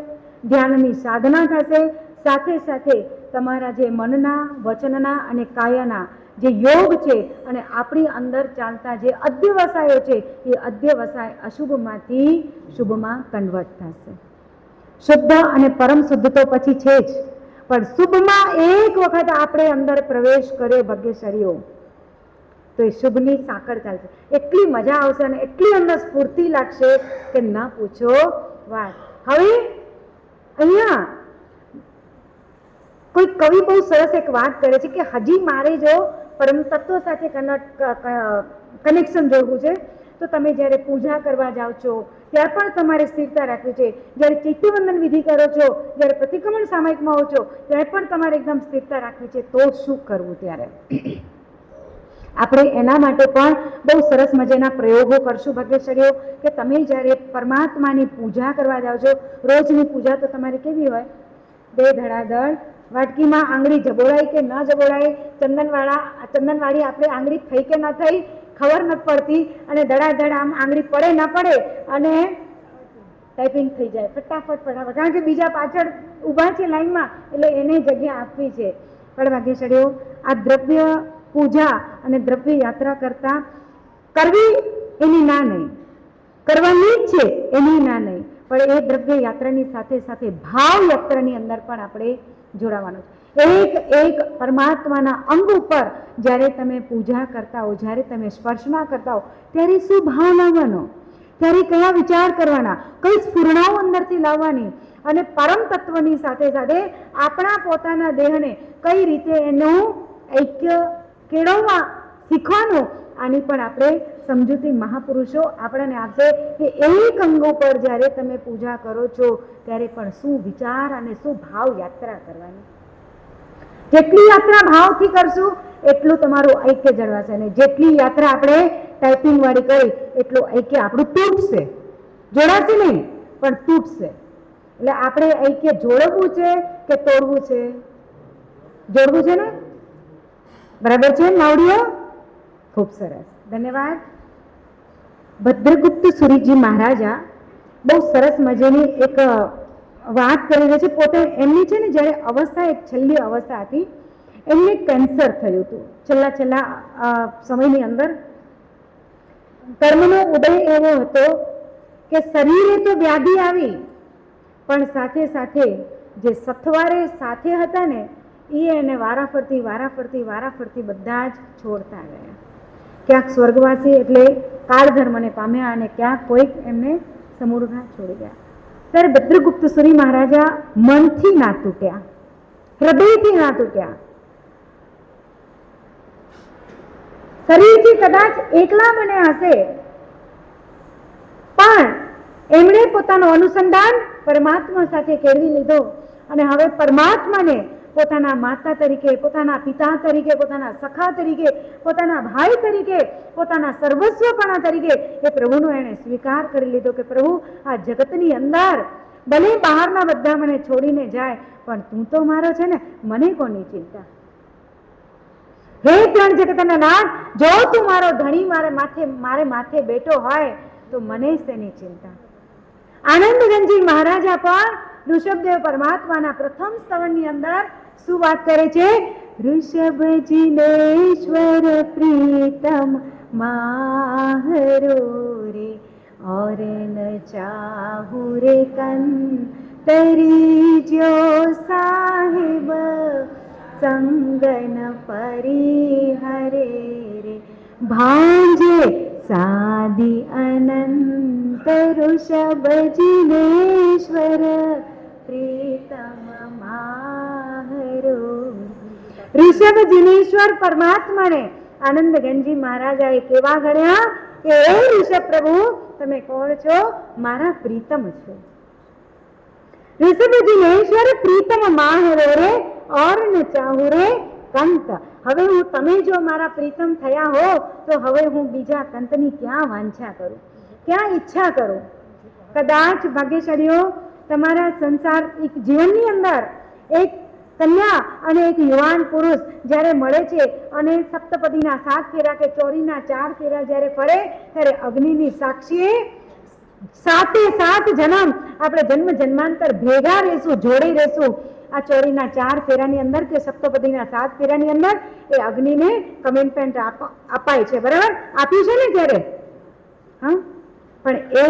ધ્યાનની સાધના થશે. સાથે સાથે તમારા જે મનના, વચનના અને કાયાના જે યોગ છે અને આપણી અંદર ચાલતા જે અધ્યવસાયો છે એ અધ્યવસાય અશુભમાંથી શુભમાં કન્વર્ટ થશે. શુદ્ધ અને પરમ શુદ્ધ તો પછી છે જ, પણ શુભમાં એક વખત આપણે અંદર પ્રવેશ કર્યો ભાગ્યશાળીઓ તો એ શુભની સાંકળ ચાલશે. એટલી મજા આવશે અને એટલી અંદર સ્ફૂર્તિ લાગશે કે ના પૂછો વાત. હવે અહીંયા કોઈ કવિ બહુ સરસ એક વાત કરે છે કે હજી મારે જો પરમ તત્વ સાથે કનેક્શન જોડવું છે તો તમે જ્યારે પૂજા કરવા જાઓ છો ત્યારે પણ તમારે સ્થિરતા રાખવી છે. જ્યારે ચૈત્યવંદન વિધિ કરો છો, જ્યારે પ્રતિક્રમણ સામયિકમાં હો છો ત્યારે પણ તમારે એકદમ સ્થિરતા રાખવી છે. તો શું કરવું ત્યારે? આપણે એના માટે પણ બહુ સરસ મજાના પ્રયોગો કરશું ભાગ્યશાળીઓ કે તમે જ્યારે પરમાત્માની પૂજા કરવા જાઓ છો, રોજની પૂજા તો તમારી કેવી હોય? બે ધડાધડ વાટકીમાં આંગળી જબોળાય કે ન જબોળાય, ચંદનવાળી આપણે આંગળી થઈ કે ન થઈ ખબર નથી પડતી, અને ધડાધડ આમ આંગળી પડે ન પડે અને ટાઈપિંગ થઈ જાય ફટાફટ, કારણ કે બીજા પાછળ ઊભા છે લાઈનમાં, એટલે એને જગ્યા આપવી છે. પણ ભાગ્યશાળીઓ, આ દ્રવ્ય પૂજા અને દ્રવ્ય યાત્રા કરતા કરવી એની ના નહીં, કરવાની જ છે એની ના નહીં, પણ એ દ્રવ્ય યાત્રાની સાથે સાથે ભાવ યાત્રાની અંદર પણ આપણે જોડાવાનું છે. એક પરમાત્માના અંગ ઉપર જ્યારે તમે પૂજા કરતા હો, જ્યારે તમે સ્પર્શના કરતા હો, ત્યારે શું ભાવ લાવવાનો, ત્યારે કયા વિચાર કરવાના, કઈ સ્ફૂર્ણાઓ અંદરથી લાવવાની, અને પરમ તત્વની સાથે સાથે આપણા પોતાના દેહને કઈ રીતે એનું ઐક્ય કેળવવા શીખવાનું, આની પણ આપણે સમજૂતી મહાપુરુષો આપણને આપશે કે એક અંગો પર જ્યારે તમે પૂજા કરો છો ત્યારે પણ શું વિચાર અને શું ભાવ યાત્રા કરવાની. જેટલી યાત્રા ભાવથી કરશું એટલું તમારું ઐક્ય જળવાશે, અને જેટલી યાત્રા આપણે ટાઈપિંગ વાળી કરી એટલું ઐક્ય આપણું તૂટશે, જોડાશે નહીં પણ તૂટશે. એટલે આપણે ઐક્ય જોડવું છે કે તોડવું છે? જોડવું છે ને? બરાબર છે નાવડીઓ? ખૂબ સરસ, ધન્યવાદ. ભદ્રગુપ્ત સુરીજી મહારાજા બહુ સરસ મજાની એક વાત કરી રહી છે. પોતે એમની છે ને જ્યારે અવસ્થા, એક છેલ્લી અવસ્થા હતી, એમને કેન્સર થયું હતું છેલ્લા સમયની અંદર. કર્મનો ઉદય એવો હતો કે શરીરે તો વ્યાધિ આવી, પણ સાથે સાથે જે સથવારે સાથે હતા ને એ એને વારાફરતી બધા જ છોડતા ગયા. ક્યાંક સ્વર્ગવાસી એટલે કાળધર્મને પામ્યા, અને ક્યાંક કોઈક એમને સમૂળઘા છોડી ગયા. ત્યારે ભદ્રગુપ્ત સુરી મહારાજા મનથી ના તૂટ્યા, હૃદયથી ના તૂટ્યા, શરીરથી કદાચ એકલા બન્યા હશે, પણ એમણે પોતાનું અનુસંધાન પરમાત્મા સાથે કેળવી લીધો, અને હવે પરમાત્માને પોતાના માતા તરીકે, પોતાના પિતા તરીકે, પોતાના સખા તરીકે, પોતાના ભાઈ તરીકે, પોતાના સર્વસ્વપણા તરીકે એ પ્રભુનો એણે સ્વીકાર કરી લીધો કે પ્રભુ, આ જગતની અંદર ભલે બહારના બધા મને છોડીને જાય, પણ તું તો મારો છે ને, મને કોની ચિંતા? હે ત્રણ જગતના નાથ, જો તું મારો ધણી મારે માથે બેઠો હોય તો મને શેની ચિંતા? આનંદગંજી મહારાજા પણ ઋષભદેવ પરમાત્માના પ્રથમ સ્તવનની અંદર શું વાત કરે છે? ऋषभ जिनेश्वर प्रीतम माहरो रे और न चाहू रे कंतरी जो साहिब संगन परिहरे रे भांजे सादी अनंत ऋषभ जिनेश्वर प्रीतम माहरो. ऋषभ जिनेश्वर परमात्माने आनंदगंजी महाराजाए केवा गण्या કે એ ઋષભ પ્રભુ તમે કોણ છો? મારા પ્રીતમ છો. ऋषभ जिनेश्वर प्रीतम माहरो रे और न चाहू रे कंत. હવે હું તમે જો મારા પ્રીતમ થયા હો તો હવે હું બીજા કંતની ક્યાં વાંછા કરું, ક્યાં ઈચ્છા કરું? કદાચ ભાગ્યશાળીઓ તમારા સંસારિક જીવનની અંદર એક કન્યા અને એક યુવાન પુરુષ જ્યારે મળે છે અને સપ્તપદીના 7 ફેરા કે ચોરીના 4 ફેરા જ્યારે ફરે ત્યારે અગ્નિની સાક્ષીએ 7 જન્મ આપણે જન્મ જન્માંતર ભેગા રહેશું, જોડે રહેશું. આ ચોરીના 4 ફેરાની અંદર કે સપ્તપદીના 7 ફેરાની અંદર એ અગ્નિને કમિટમેન્ટ અપાય છે, બરાબર? આપ્યું છે ને ત્યારે, હા, પણ એ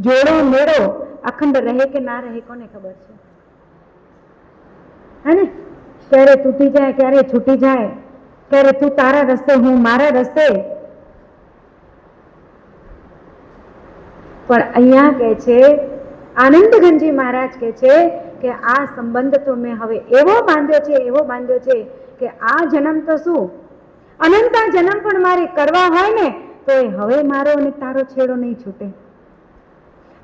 જોડો મેળો અખંડ રહે કે ના રહે કોને ખબર છે? હે ને? ક્યારે તૂટી જાય, ક્યારે છૂટી જાય, ક્યારે તું તારા રસ્તે, હું મારા રસ્તે. પણ અહીંયા કહે છે આનંદગંજી મહારાજ કહે છે કે આ સંબંધ તો મેં હવે એવો બાંધ્યો છે કે આ જન્મ તો શું, અનંતા જન્મ પણ મારે કરવા હોય ને તો હવે મારો અને તારો છેડો નહીં છૂટે.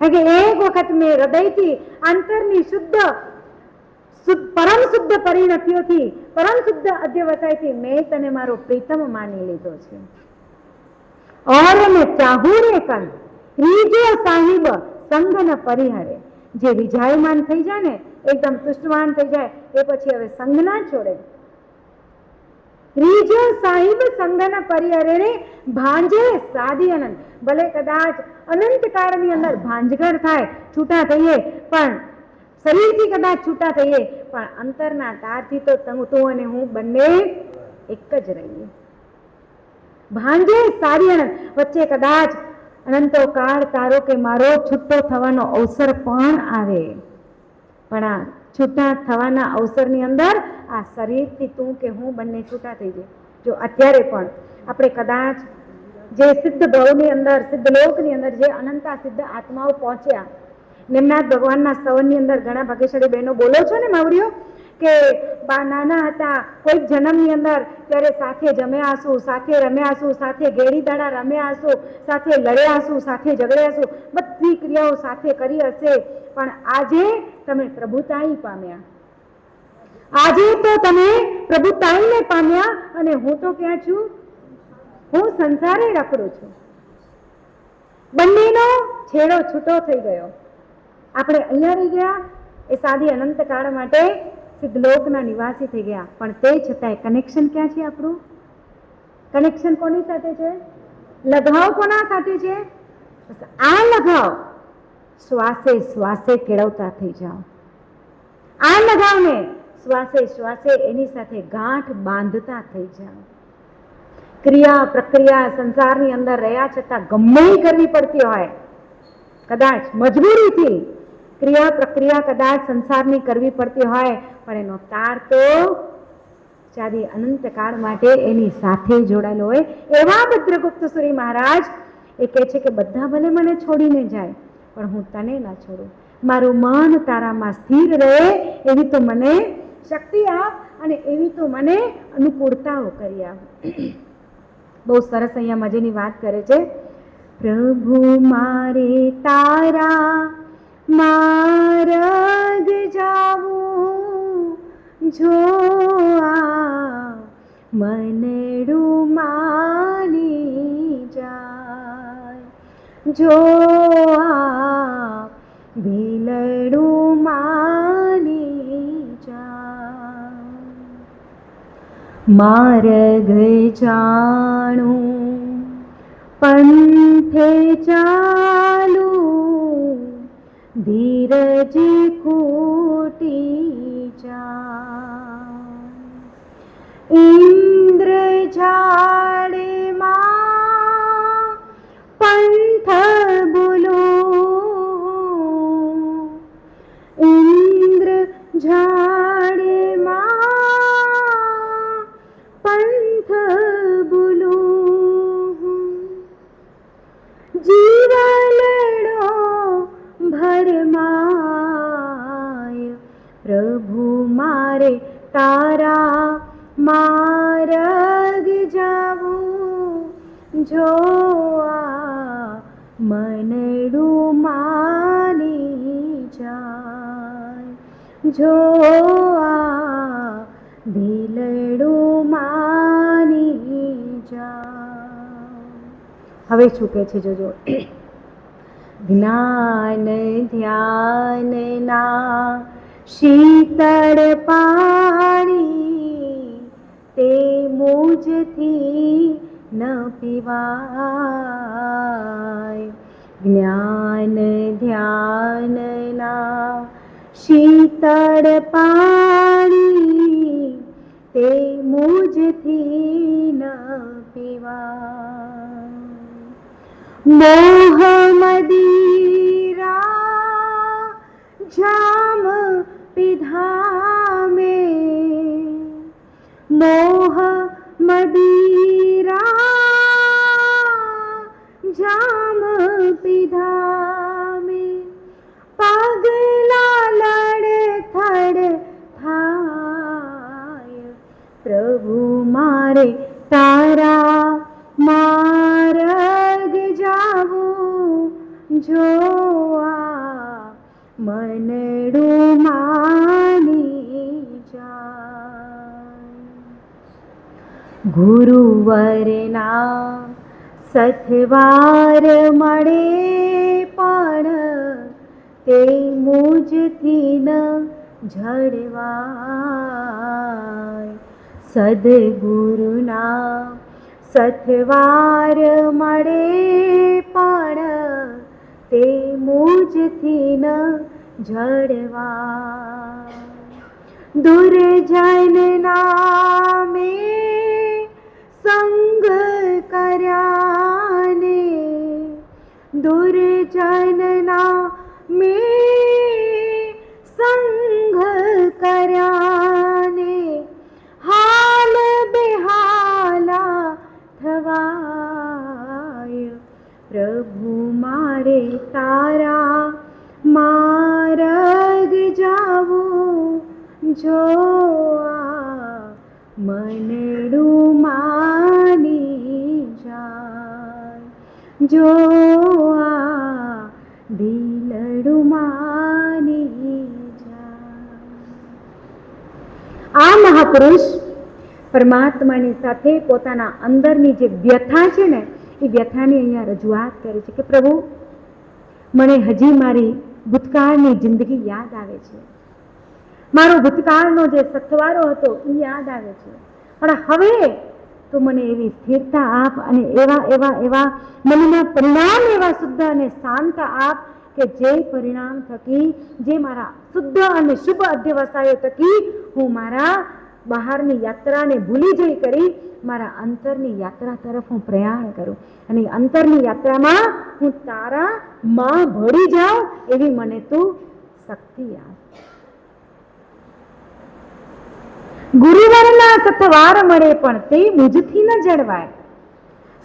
કારણ કે એક વખત મેં હૃદયથી અંતરની શુદ્ધ પરમ શુદ્ધ પરિણતિઓથી, પરમ શુદ્ધ અધ્યવસાયથી મેં તને મારો પ્રીતમ માની લીધો છે. और मैं चाहूं रे कन ત્રીજો સાહિબ સંગ ન પરિહરે. જે વિજાયમાન થઈ જાય ને, એકદમ તુષ્ટમાન થઈ જાય, એ પછી હવે સંગ ના છોડે. ત્રીજો સાહિબ સંગ ન પરિહરે રે ભાંજે સાદી અનંત. ભલે કદાચ અનંત કાળની અંદર ભાંજગર થાય, છૂટા થઈએ, પણ શરીરથી કદાચ છૂટા થઈએ, પણ અંતરના તારથી તો તું અને હું બંને એક જ રહીએ. ભાંજે સારી અનંત. વચ્ચે કદાચ અનંતો કાળ તારો કે મારો છૂટો થવાનો અવસર પણ આવે, પણ આ છૂટા થવાના અવસરની અંદર આ શરીરથી તું કે હું બંને છૂટા થઈ જાય. જો અત્યારે પણ આપણે કદાચ જે સિદ્ધ ભાવની અંદર, સિદ્ધ લોકની અંદર જે અનંતા સિદ્ધ આત્માઓ પહોંચ્યા, નિમનાથ ભગવાનના સ્તવનની અંદર ઘણા ભાગ્યશાળી બહેનો બોલો છો ને માવડીઓ, કે નાના હતા કોઈક જન્મની અંદર ત્યારે સાથે જમ્યા હશું, સાથે રમ્યા હશું, સાથે ગેડી દાડા રમ્યા હશું, સાથે લડ્યા હશું, સાથે ઝઘડ્યા હશું, બધી ક્રિયાઓ સાથે કરી હશે, પણ આજે તમે પ્રભુતાઈ પામ્યા. આજે તો તમે પ્રભુતાઈને પામ્યા અને હું તો ક્યાં છું? હું સંસારે રખડું છું. બંનેનો છેડો છૂટો થઈ ગયો. આપણે અહીંયા રહી ગયા એ સાદી અનંત કાળ માટે સિદ્ધલોકના નિવાસી થઈ ગયા, પણ તે છતાંય કનેક્શન ક્યાં છે આપણું? કનેક્શન કોની સાથે છે? લગાવ કોના સાથે છે? આ લગાવ શ્વાસે શ્વાસે કેળવતા થઈ જાઓ. આ લગાવને શ્વાસે શ્વાસે એની સાથે ગાંઠ બાંધતા થઈ જાઓ. ક્રિયા પ્રક્રિયા સંસારની અંદર રહ્યા છતાં ગમે કરવી પડતી હોય, કદાચ મજબૂરીથી ક્રિયા પ્રક્રિયા કદાચ સંસારની કરવી પડતી હોય, પણ એનો તાર તો ચાદી અનંત કાળ માટે એની સાથે જોડાયેલો હોય. એવા ભદ્રગુપ્ત સુરી મહારાજ એ કહે છે કે બધા ભલે મને છોડીને જાય, પણ હું તને ના છોડું. મારું મન તારામાં સ્થિર રહે એવી તો મને શક્તિ આપ અને એવી તો મને અનુકૂળતાઓ કરી આપ. બહુ સરસ અહીંયા મજેની વાત કરે છે. પ્રભુ મારે તારા માર્ગ જાવું, જો આ મનડું માની જાય, જો આ ભીલડું માની જાય. માર્ગ જાણું પંથે ચાલું, ધીરજ ખૂટી જાય. ઇન્દ્ર ઝાડમાં પંથ બોલો, ઇન્દ્ર ઝાડમાં પંથ બોલો, જીવલડો ભરમાય, પ્રભુ મારે તારા માર્ગ જાવું, જો આ મનડું માની જાય, જો આ ભીલડું માની જાય. હવે શું કહે છે જોજો. જ્ઞાન ધ્યાનના શીતળ પાણી, તે મુજથી ન પીવાય. જ્ઞાન ધ્યાનના શીતળ પાણી, તે મુજથી ન પીવાય. મોહ મદિરા જામ પીધા મેં, મોહ મદિરા જામ પીધા મેં, પગલા લડથડ થાય, પ્રભુ મારે તારા માર્ગ જાવું, જો આ મનડું માની ગુરુવરના સથવાર મળે પણ તે મુજથી ન જળવાય. સદગુરુના સથવાર મળે પણ તે મુજથી ન જળવાય. દુર્જન નામે સંગ કર્યાને, દુર્જન નામે સંગ કર્યાને હાલ બેહાલા થવાય. પ્રભુ મારે તારા માર્ગ જાવું, જો આ મનડું માની જાય, જો આ દિલડું માની જાય. આ મહાપુરુષ પરમાત્માની સાથે પોતાના અંદરની જે વ્યથા છે ને, એ વ્યથાની અહીંયા રજૂઆત કરે છે કે પ્રભુ, મને હજી મારી ભૂતકાળની જિંદગી યાદ આવે છે, મારો ભૂતકાળનો જે સથવારો હતો એ યાદ આવે છે, પણ હવે તો મને એવી સ્થિરતા આપ અને એવા મનના પરિણામ એવા શુદ્ધ અને શાંત આપ કે જે પરિણામ થકી, જે મારા શુદ્ધ અને શુભ અધ્યવસાયો થકી હું મારા બહારની યાત્રાને ભૂલી જઈ કરી મારા અંતરની યાત્રા તરફ હું પ્રયાણ કરું, અને અંતરની યાત્રામાં હું તારા માં ભળી જાઉં એવી મને તું શક્તિ આપ. ગુરુવરના સથવાર મળે પણ તે મુજથી ન જળવાય.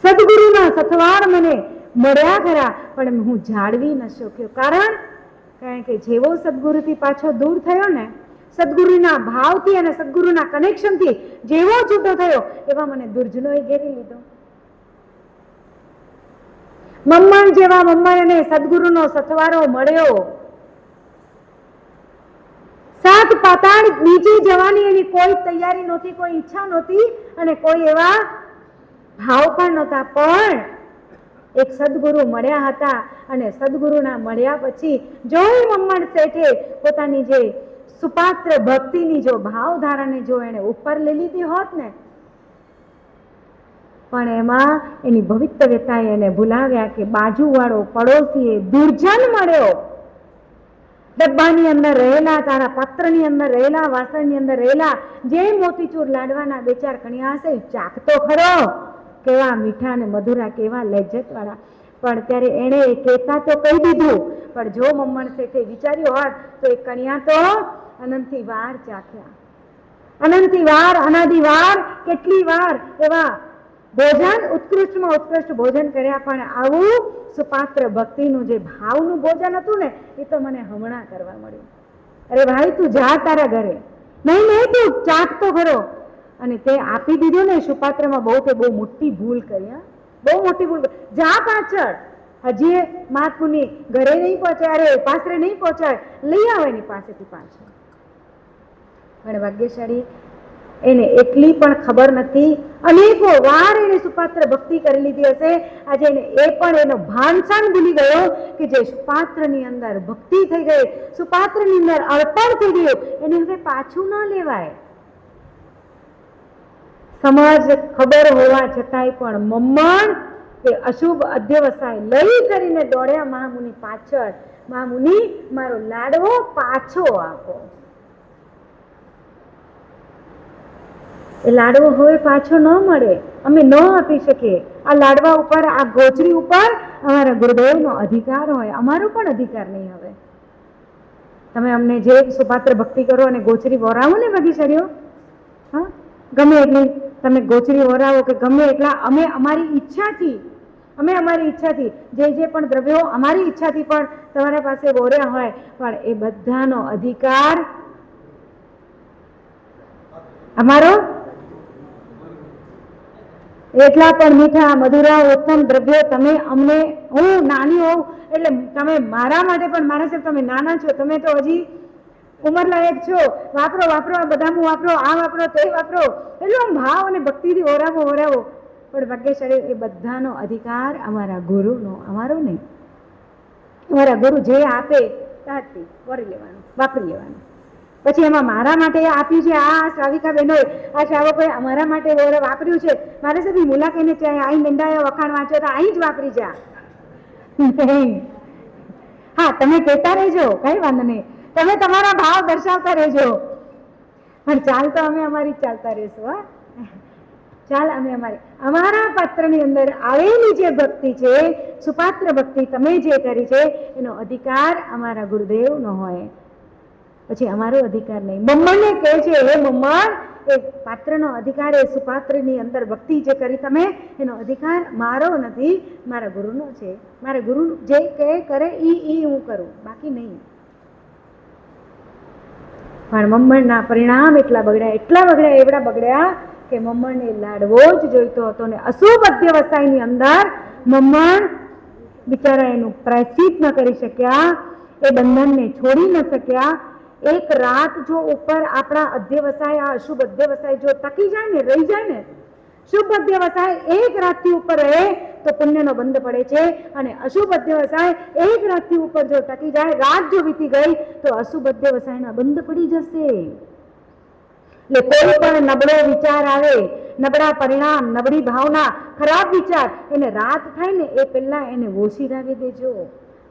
સદગુરુના સથવાર મને મળ્યા ખરા પણ હું જાળવી ન શક્યો. કારણ કે જેવો સદગુરુથી પાછો દૂર થયો ને, સદગુરુના ભાવથી અને સદગુરુના કનેક્શનથી જેવો છૂટો થયો એવા મને દુર્જનોએ ઘેરી લીધો. મમ્મણ જેવા મમ્મણને સદગુરુનો સથવારો મળ્યો, સાત પાતાળ નીચે જવાની એની કોઈ તૈયારી નહોતી, કોઈ ઈચ્છા નહોતી અને કોઈ એવા ભાવ પણ નહોતા, પણ એક સદગુરુ મળ્યા હતા અને સદગુરુના મળ્યા પછી જો મમ્મણ શેઠે પોતાની જે સુપાત્ર ભક્તિની જો ભાવધારાને જો એને ઉપર લઈ લીધી હોત ને, પણ એમાં એની ભવિતવ્યતાએ એને ભૂલાવ્યા કે બાજુવાળો પડોશી એ દુર્જન મળ્યો, ડબ્બાની અંદર રહેલા, તારા પાત્રની અંદર રહેલા, વાસણની અંદર રહેલા જે મોતીચૂર લાડવાના બે ચાર કણિયા હશે ચાખતો ખરો, કેવા મીઠા ને મધુરા, કેવા લજ્જત વાળા. પણ ત્યારે એને કહેતા તો કહી દીધું, પણ જો મમ્મણ શેઠે વિચાર્યું હોત તો એ કણિયા તો અનંતી વાર ચાખ્યા, અનંતી વાર, અનાદિ વાર, કેટલી વાર એવા ભોજન, ઉત્કૃષ્ટમાં ઉત્કૃષ્ટ ભોજન કર્યા, પણ આવું સુપાત્ર ભક્તિનું જે ભાવનું ભોજન હતું ને એ તો મને હમણાં કરવા મળ્યું. અરે ભાઈ તું જા તારા ઘરે, નહીં તું ચાખતો ખરો. અને તે આપી દીધું ને સુપાત્રમાં, બહુ મોટી ભૂલ કરી, બહુ મોટી ભૂલ. જા પાછળ, હજી મહાત્મુની ઘરે નહીં પહોંચાય, અરે પાસરે નહીં પહોંચાય, લઈ આવે એની પાસેથી પાછળ. પણ ભાગ્યશાળી એને એટલી પણ ખબર નથી, અનેકો વાર એને સુપાત્ર ભક્તિ કરી લીધી હશે, આજે એને એ પણ એનો ભાનસાન ભૂલી ગયો કે જે સુપાત્રની અંદર ભક્તિ થઈ ગઈ, સુપાત્રની અંદર અર્પણ થઈ ગયું, એને હવે પાછું ન લેવાય. સમાજ ખબર હોવા છતાંય પણ મમ્મણ એ અશુભ અધ્યવસાય લઈ કરીને દોડ્યા મહામુનિ પાછળ. મહામુનિ મારો લાડવો પાછો આપો. એ લાડવો હવે પાછો ન મળે, અમે ન આપી શકીએ. આ લાડવા ઉપર, આ ગોચરી ઉપર અમારા ગુરુદેવનો અધિકાર હોય, અમારો પણ અધિકાર નહીં. હવે તમે અમને જે સુપાત્ર ભક્તિ કરો અને ગોચરી વોરાવો ને ભાગ્યશાળીઓ, હા, ગમે એટલી તમે ગોચરી વોરાવો કે ગમે એટલા, અમે અમારી ઈચ્છાથી જે પણ દ્રવ્યો અમારી ઈચ્છાથી પણ તમારા પાસે વોર્યા હોય, પણ એ બધાનો અધિકાર અમારો. એટલા પણ મીઠા મધુરા ઉત્તમ દ્રવ્યો તમે અમને, હું નાની હોઉં એટલે તમે મારા માટે પણ, મારા સાહેબ તમે નાના છો, તમે તો હજી ઉંમરલાયક છો, વાપરો વાપરો, આ બદામું વાપરો, આ વાપરો, તે વાપરો, એટલો આમ ભાવ અને ભક્તિથી ઓરાવો ઓરાવો. પણ ભાગ્યશાળી એ બધાનો અધિકાર અમારા ગુરુનો, અમારો નહીં. અમારા ગુરુ જે આપે ત્યાંથી વરી લેવાનું, વાપરી લેવાનું. પછી એમાં મારા માટે આપ્યું છે, આ શ્રાવિકા બહેનોએ, આ શ્રાવકોએ અમારા માટે વાપર્યું છે, મારે છે ભાઈ મુલાકાઈને ચાહે અહીં નંદાયો વખાણ વાંચો તો અહીં જ વાપરી જા. હા, તમે કહેતા રહેજો, કઈ વાંધો નહીં, તમે તમારા ભાવ દર્શાવતા રહેજો, પણ ચાલ તો અમે અમારી ચાલતા રહેશું. હા, ચાલ અમે અમારા પાત્રની અંદર આવેલી જે ભક્તિ છે, સુપાત્ર ભક્તિ તમે જે કરી છે, એનો અધિકાર અમારા ગુરુદેવનો હોય, પછી અમારો અધિકાર નહીં. મમ્મણને કહે છે, હે મમ્મણ, એ પાત્રનો અધિકાર, એ સુપાત્રની અંદર ભક્તિ જે કરી તમે, એનો અધિકાર મારો નથી, મારા ગુરુનો છે. મારા ગુરુ જે કહે કરે ઈ હું કરું, બાકી નહીં. પણ મમ્મણના પરિણામ એટલા બગડ્યા, એવડા બગડ્યા કે મમ્મણને લાડવો જ જોઈતો હતો ને અશુભ અધ્યવસાયની અંદર મમ્મણ બિચારા એનું પ્રાયશ્ચિત ન કરી શક્યા, એ બંધનને છોડી ન શક્યા. એક રાત જો ઉપર આપણા અધ્યવસાય, આ અશુભ અધ્યવસાય જો ટકી જાય ને, રહી જાય ને, શુભ અધ્યવસાય એક રાતથી ઉપર રહે તો પુણ્યનો બંધ પડે છે, અને અશુભ અધ્યવસાય એક રાતથી ઉપર જો ટકી જાય, રાત જો વીતી ગઈ તો અશુભ અધ્યવસાયના બંધ પડી જશે. એટલે કોઈ પણ નબળો વિચાર આવે, નબળા પરિણામ, નબળી ભાવના, ખરાબ વિચાર, એને રાત થાય ને એ પહેલા એને ઓશીરાવી દેજો,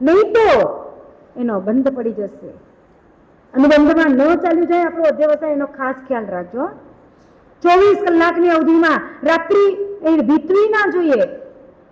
નહીં તો એનો બંધ પડી જશે. અનુબંધમાં ન ચાલ્યું જાય આપણો અધ્યવસાય, એનો ખાસ ખ્યાલ રાખજો. 24 કલાકની અવધિમાં રાત્રિ એ વીતવી ના જોઈએ,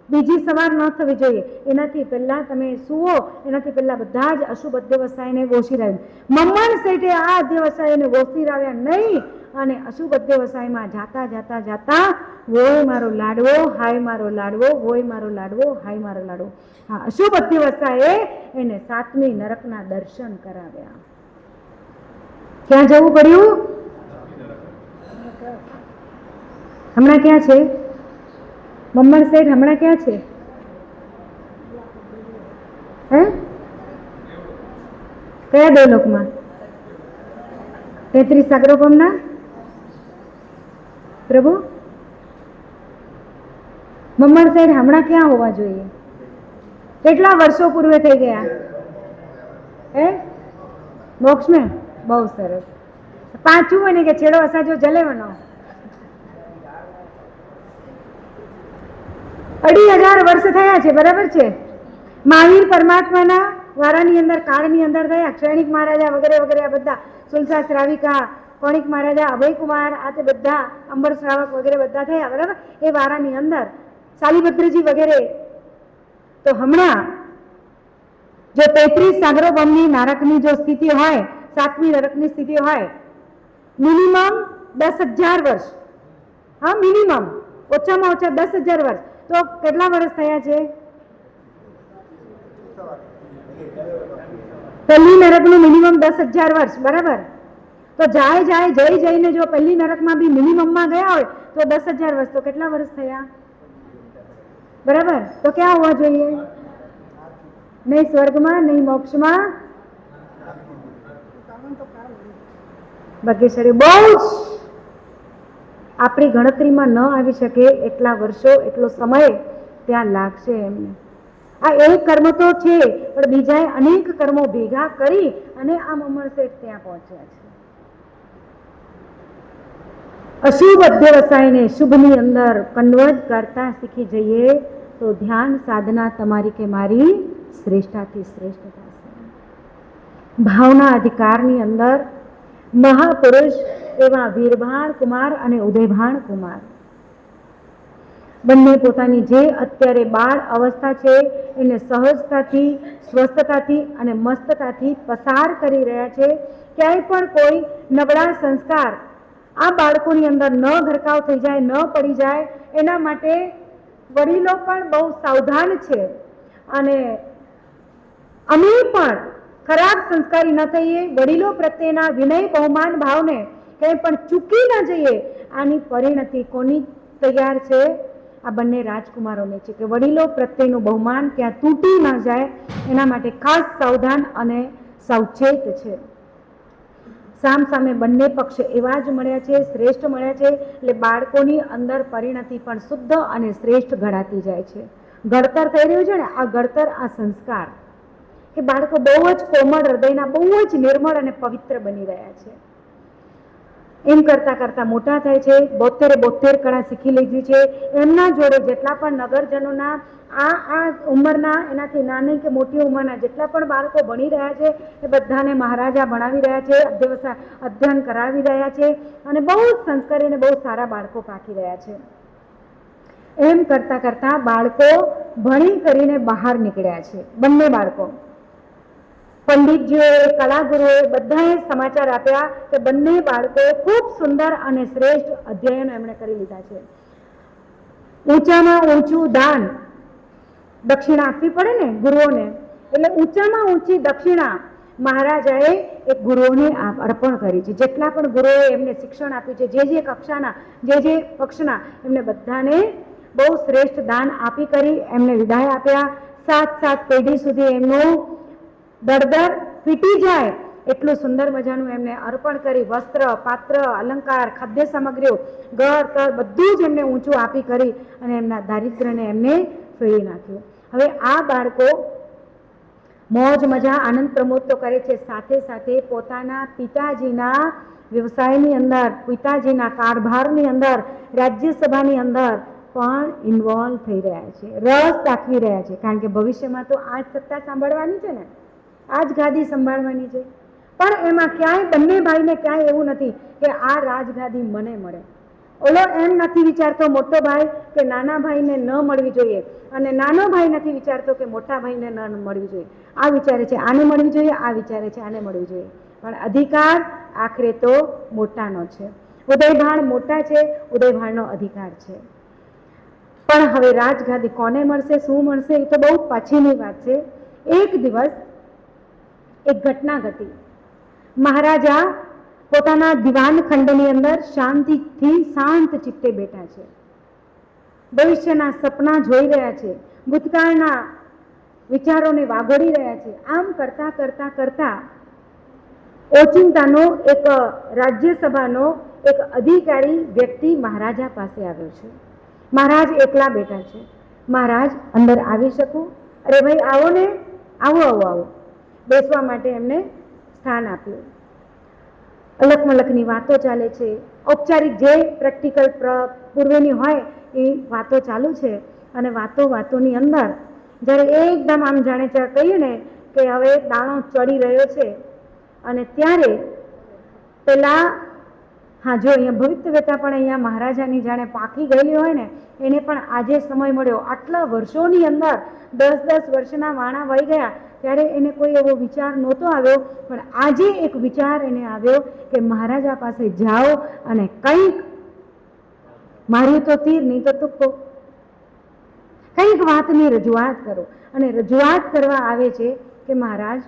બીજી સવાર ન થવી જોઈએ. એનાથી પહેલા તમે સુવો, એનાથી પહેલા બધા જ અશુભ અધ્યવસાયને ઓશીરાવી. મમ્મણ શેઠે આ અધ્યવસાયને ઓશીરાવ્યા નહીં, અને અશુભ અધ્યવસાયમાં જાતા જાતા જાતા વોય મારો લાડવો, હાય મારો લાડવો, વોય મારો લાડવો, હાય મારો લાડવો. હા, અશુભ અધ્યવસાયે એને 7મી નરકના દર્શન કરાવ્યા. ક્યાં જવું પડ્યું? હમણાં ક્યાં છે મમ્મણ શેઠ? હમણાં ક્યાં છે? હે, કયા દેવલોકમાં? 33 સાગરોપમના પ્રભુ મમ્મણ શેઠ હમણાં ક્યાં હોવા જોઈએ? કેટલા વર્ષો પૂર્વે થઈ ગયા? હે, મોક્ષ में? બહુ સરસ. 5 મને કે છેડો અસાજો જલેવાનો 2500 વર્ષ થયા છે, બરાબર છે. મહાવીર પરમાત્માના વારાની અંદર, કાળની અંદર થયા. ક્ષણિક મહારાજા વગેરે વગેરે, આ બધા સુલસા શ્રાવિકા, કોણિક મહારાજા, અભયકુમાર, આ તે બધા અંબર શ્રાવક વગેરે બધા થયા, બરાબર. એ વારાની અંદર શાલિભદ્રજી વગેરે. તો હમણાં જો 33 સાગરોપમની નરકની જો સ્થિતિ હોય, 7મી નરકની સ્થિતિ હોય, મિનિમમ 10,000 વર્ષ, હા મિનિમમ, ઓછામાં ઓછા 10,000 વર્ષ. તો કેટલા વર્ષ થયા છે? પહેલી નરકનું મિનિમમ 10,000 વર્ષ, બરાબર. તો જઈને જો પહેલી નરકમાં બી મિનિમમમાં ગયા હોય તો 10,000 વર્ષ, તો કેટલા વર્ષ થયા? બરાબર. તો ક્યાં હોવા જોઈએ? નહીં સ્વર્ગમાં, નહીં મોક્ષમાં. ભાગ્યશાળી બહુ જ આપણી ગણતરીમાં ન આવી શકે એટલા વર્ષો, એટલો સમય ત્યાં લાગશે એમને. આ એક કર્મ તો છે, પણ બીજાએ અનેક કર્મો ભેગા કરી અને આ મમ્મણ શેઠ ત્યાં પહોંચ્યા છે. અશુભ અધ્યવસાયને શુભની અંદર કન્વર્ટ કરતા શીખી જઈએ તો ધ્યાન સાધના તમારી કે મારી શ્રેષ્ઠાથી શ્રેષ્ઠ થશે. ભાવના અધિકારની અંદર મહાપુરુષ એવા વીરભાણ કુમાર અને ઉદયભાણ કુમાર બંને પોતાની જે અત્યારે બાળ અવસ્થા છે એને સહજતાથી, સ્વસ્થતાથી અને મસ્તતાથી પસાર કરી રહ્યા છે. ક્યાંય પણ કોઈ નબળા સંસ્કાર આ બાળકોની અંદર ન ઘરકાવ થઈ જાય, ન પડી જાય, એના માટે વડીલો પણ બહુ સાવધાન છે. અને અમે પણ ખરાબ સંસ્કારી ન થઈએ, વડીલો પ્રત્યેના વિનય બહુમાન ભાવને કંઈ પણ ચૂકી ન જઈએ. આની પરિણતિ કોની તૈયાર છે? આ બંને રાજકુમારોને છે કે વડીલો પ્રત્યેનું બહુમાન ક્યાં તૂટી ન જાય, એના માટે ખાસ સાવધાન અને સાવચેત છે. સામે બંને પક્ષ એવા જ મળ્યા છે, શ્રેષ્ઠ મળ્યા છે, એટલે બાળકોની અંદર પરિણતિ પણ શુદ્ધ અને શ્રેષ્ઠ ઘડાતી જાય છે. ઘડતર થઈ રહ્યું છે ને, આ ઘડતર, આ સંસ્કાર, કે બાળકો બહુ જ કોમળ હૃદયના, બહુ જ નિર્મળ અને પવિત્ર બની રહ્યા છે. એમ કરતા કરતા મોટા થાય છે. 72 કળા શીખી લીધી છે. એમના જોડે જેટલા પણ નગરજનોના આ ઉંમરના, એનાથી નાની કે મોટી ઉંમરના જેટલા પણ બાળકો ભણી રહ્યા છે, એ બધાને મહારાજા ભણાવી રહ્યા છે, અધ્યયન કરાવી રહ્યા છે, અને બહુ જ સંસ્કારી અને બહુ સારા બાળકો પાકી રહ્યા છે. એમ કરતા કરતા બાળકો ભણી કરીને બહાર નીકળ્યા છે. બંને બાળકો, પંડિતજીઓએ, કલાગુરુઓએ બધાએ સમાચાર આપ્યા કે બંને બાળકો ખૂબ સુંદર અને શ્રેષ્ઠ અધ્યયનો એમણે કરી લીધા છે. ઊંચામાં ઊંચું દાન, દક્ષિણા આપવી પડે ને ગુરુઓને, એટલે ઊંચામાં ઊંચી દક્ષિણા મહારાજાએ એક ગુરુઓને અર્પણ કરી છે. જેટલા પણ ગુરુઓએ એમને શિક્ષણ આપ્યું છે, જે કક્ષાના, જે પક્ષના, એમને બધાને બહુ શ્રેષ્ઠ દાન આપી કરી એમને વિદાય આપ્યા. 7 પેઢી સુધી એમનું દળદર પીટી જાય એટલું સુંદર મજાનું એમને અર્પણ કરી, વસ્ત્ર, પાત્ર, અલંકાર, ખાદ્ય સામગ્રીઓ, ઘર તર બધું જ એમને ઊંચું આપી કરી અને એમના દારિદ્ર્યને એમને ફેરવી નાખ્યું. હવે આ બાળકો મોજ મજા, આનંદ પ્રમોદ તો કરે છે, સાથે સાથે પોતાના પિતાજીના વ્યવસાયની અંદર, પિતાજીના કારભારની અંદર, રાજ્યસભાની અંદર પણ ઇન્વોલ્વ થઈ રહ્યા છે, રસ દાખવી રહ્યા છે. કારણ કે ભવિષ્યમાં તો આ જ સત્તા સાંભળવાની છે ને, આ જ ગાદી સંભાળવાની છે. પણ એમાં ક્યાંય બંને ભાઈને ક્યાંય એવું નથી કે આ રાજગાદી મને મળે. ઓલો એમ નથી વિચારતો મોટો ભાઈ કે નાના ભાઈને ન મળવી જોઈએ, અને નાનો ભાઈ નથી વિચારતો કે મોટા ભાઈને ન મળવી જોઈએ. આ વિચારે છે આને મળવી જોઈએ, આ વિચારે છે આને મળવી જોઈએ. પણ અધિકાર આખરે તો મોટાનો છે. ઉદયભાન મોટા છે, ઉદયભાનનો અધિકાર છે. પણ હવે રાજગાદી કોને મળશે, શું મળશે, એ તો બહુ પછીની વાત છે. એક દિવસ એક ઘટના ઘટી. મહારાજા પોતાના દિવાન ખંડની અંદર શાંતિથી શાંત ચિત્તે બેઠા છે. ભવિષ્યના સપના જોઈ રહ્યા છે, ભૂતકાળના વિચારોને વાગોડી રહ્યા છે. આમ કરતા કરતા કરતા ઓચિંતાનો એક રાજ્યસભાનો એક અધિકારી વ્યક્તિ મહારાજા પાસે આવ્યો છે. મહારાજ એકલા બેઠા છે. મહારાજ, અંદર આવી શકું? અરે ભાઈ આવો ને, આવો આવો આવો. બેસવા માટે એમને સ્થાન આપ્યું. અલક મલકની વાતો ચાલે છે, ઔપચારિક જે પ્રેક્ટિકલ પૂર્વેની હોય એ વાતો ચાલુ છે. અને વાતોની અંદર જ્યારે એકદમ આમ જાણે કહીએ ને કે હવે દાણો ચડી રહ્યો છે, અને ત્યારે પેલા જો અહીંયા ભવિતવ્યતા પણ અહીંયા મહારાજાની જાણે પાકી ગયેલી હોય ને, એને પણ આજે સમય મળ્યો. આટલા વર્ષોની અંદર 10 વર્ષના વાણા વહી ગયા ત્યારે એને કોઈ એવો વિચાર નહોતો આવ્યો, પણ આજે એક વિચાર એને આવ્યો કે મહારાજા પાસે જાઓ અને કંઈક, માર્યું તો તીર નહીં તો તુક્કો, કંઈક વાતની રજૂઆત કરો. અને રજૂઆત કરવા આવે છે કે મહારાજ,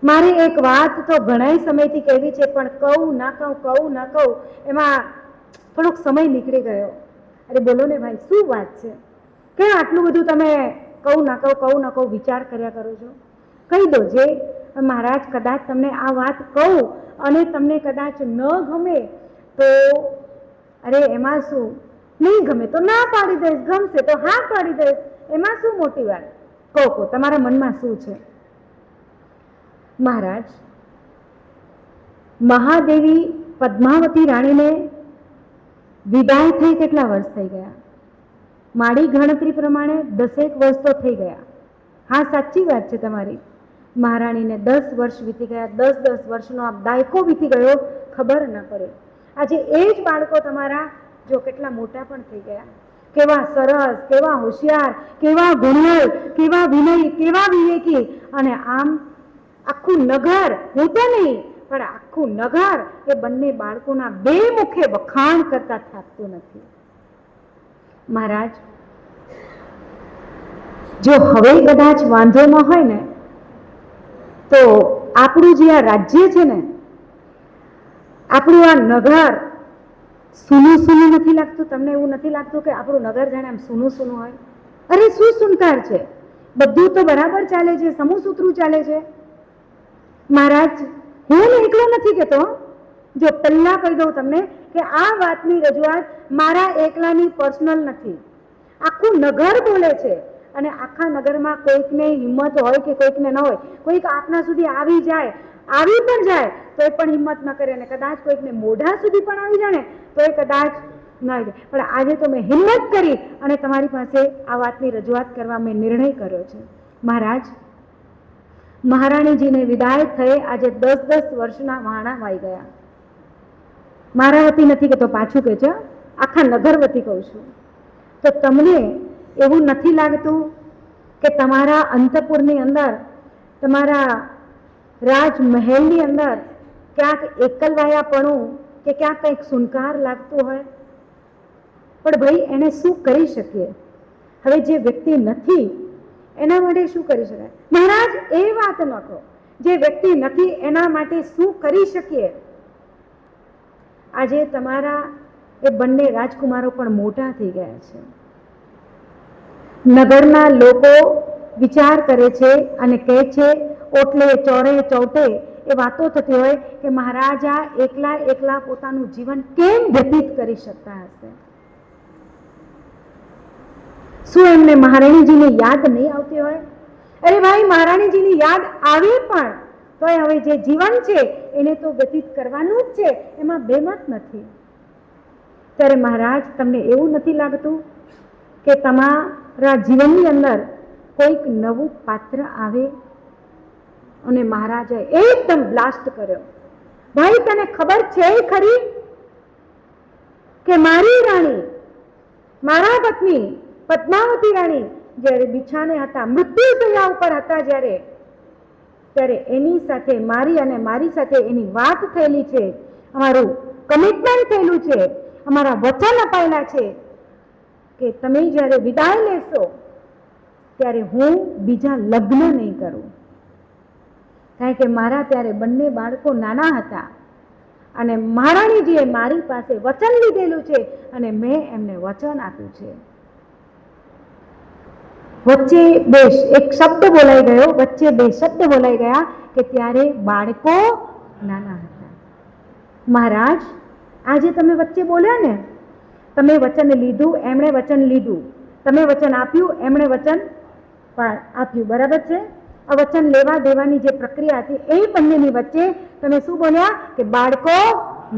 મારે એક વાત તો ઘણા સમયથી કહેવી છે, પણ કહું ના કહું એમાં થોડોક સમય નીકળી ગયો. અરે બોલો ને ભાઈ, શું વાત છે? કેમ આટલું બધું તમે કહું ના કહું વિચાર કર્યા કરો છો? કહી દો. જે મહારાજ, કદાચ તમને આ વાત કહું અને તમને કદાચ ન ગમે તો, અરે એમાં શું, નહીં ગમે તો ના પાડી દઈશ, ગમશે તો હા પાડી દઈશ, એમાં શું મોટી વાત? કહો તમારા મનમાં શું છે? મહારાજ, મહાદેવી પદ્માવતી રાણીને વિદાય થઈ કેટલા વર્ષ થઈ ગયા? મારી ગણતરી પ્રમાણે 10 વર્ષ તો થઈ ગયા. હા, સાચી વાત છે તમારી. મહારાણીને 10 વર્ષ વીતી ગયા. 10 વર્ષનો આ દાયકો વીતી ગયો, ખબર ન પડે. આજે એ જ બાળકો તમારા જો કેટલા મોટા પણ થઈ ગયા, કેવા સરસ, કેવા હોશિયાર, કેવા ગુણવાન, કેવા વિનય, કેવા વિવેકી. અને આમ આખું નગર, હું તો નહીં પણ આખું નગર એ બંને બાળકોના બે મુખે વખાણ કરતા થાકતું નથી. મહારાજ, જો હવે કદાચ વાંધો ન હોય ને તો આપણું જે આ રાજ્ય છે ને, આપણું આ નગર સૂનું સૂનું નથી લાગતું? તમને એવું નથી લાગતું કે આપણું નગર જાણે આમ સૂનું સૂનું હોય? અરે શું સુનકાર છે, બધું તો બરાબર ચાલે છે, સમૂહ સૂત્રું ચાલે છે. મહારાજ, હું એકલો નથી કહેતો. જો પહેલા કહી દઉં તમને કે આ વાતની રજૂઆત મારા એકલાની પર્સનલ નથી, આખું નગર બોલે છે. અને આખા નગરમાં કોઈકને હિંમત હોય કે કોઈકને ન હોય, કોઈક આપના સુધી આવી જાય, આવી પણ જાય તો એ પણ હિંમત ન કરે, અને કદાચ કોઈકને મોઢા સુધી પણ આવી જાય ને તો એ કદાચ ન આવી જાય. પણ આજે તો મેં હિંમત કરી અને તમારી પાસે આ વાતની રજૂઆત કરવા મેં નિર્ણય કર્યો છે. મહારાજ, મહારાણીજીને વિદાય થઈ આજે 10-10 વર્ષના વાણા વાઈ ગયા. મારા વતી નથી કે તો પાછું કે છે, આખા નગર વતી કહું છું. તો તમને એવું નથી લાગતું કે તમારા અંતપુરની અંદર, તમારા રાજમહેલની અંદર ક્યાંક એકલવાયાપણું કે ક્યાંક કંઈક સુનકાર લાગતું હોય? પણ ભાઈ એને શું કરી શકીએ? હવે જે વ્યક્તિ નથી એના માટે શું કરી શકાય? મહારાજ એ વાત ન કહો, જે વ્યક્તિ નથી એના માટે શું કરી શકીએ? આજે તમારા એ બંને રાજકુમારો પણ મોટા થઈ ગયા છે. નગરના લોકો વિચાર કરે છે અને કહે છે, ઓટલે ચોરે ચૌટે એ વાતો થતી હોય કે મહારાજા એકલા એકલા પોતાનું જીવન કેમ વ્યતીત કરી શકતા હશે? શું એમને મહારાણીજીની યાદ નહીં આવતી હોય? અરે ભાઈ, મહારાણીજીની યાદ આવે પણ તો હવે જે જીવન છે એને તો વ્યતીત કરવાનું જ છે, એમાં બેમત નથી. ત્યારે મહારાજ, તમને એવું નથી લાગતું કે તમારા જીવનની અંદર કોઈક નવું પાત્ર આવે? અને મહારાજે એકદમ બ્લાસ્ટ કર્યો. ભાઈ, તને ખબર છે ખરી કે મારી રાણી, મારા પત્ની પદ્માવતી રાણી જ્યારે બિછાને હતા, મૃત્યુશૈયા ઉપર હતા, ત્યારે એની સાથે મારી અને મારી સાથે એની વાત થયેલી છે, અમારું કમિટમેન્ટ થયેલું છે, અમારા વચન અપાયેલા છે કે તમે જ્યારે વિદાય લેશો ત્યારે હું બીજા લગ્ન નહીં કરું. કારણ કે મારા ત્યારે બંને બાળકો નાના હતા અને મહારાણીજીએ મારી પાસે વચન લીધેલું છે અને મેં એમને વચન આપ્યું છે. વચ્ચે એક શબ્દ બોલાઈ ગયો, વચ્ચે બે શબ્દ બોલાઈ ગયા કે ત્યારે બાળકો નાના હતા. મહારાજ, આજે તમે વચ્ચે બોલ્યા ને, તમે વચન લીધું, એમણે વચન લીધું, તમે વચન આપ્યું, એમણે વચન આપ્યું, બરાબર છે? આ વચન લેવા દેવાની જે પ્રક્રિયા હતી એ બંનેની વચ્ચે તમે શું બોલ્યા કે બાળકો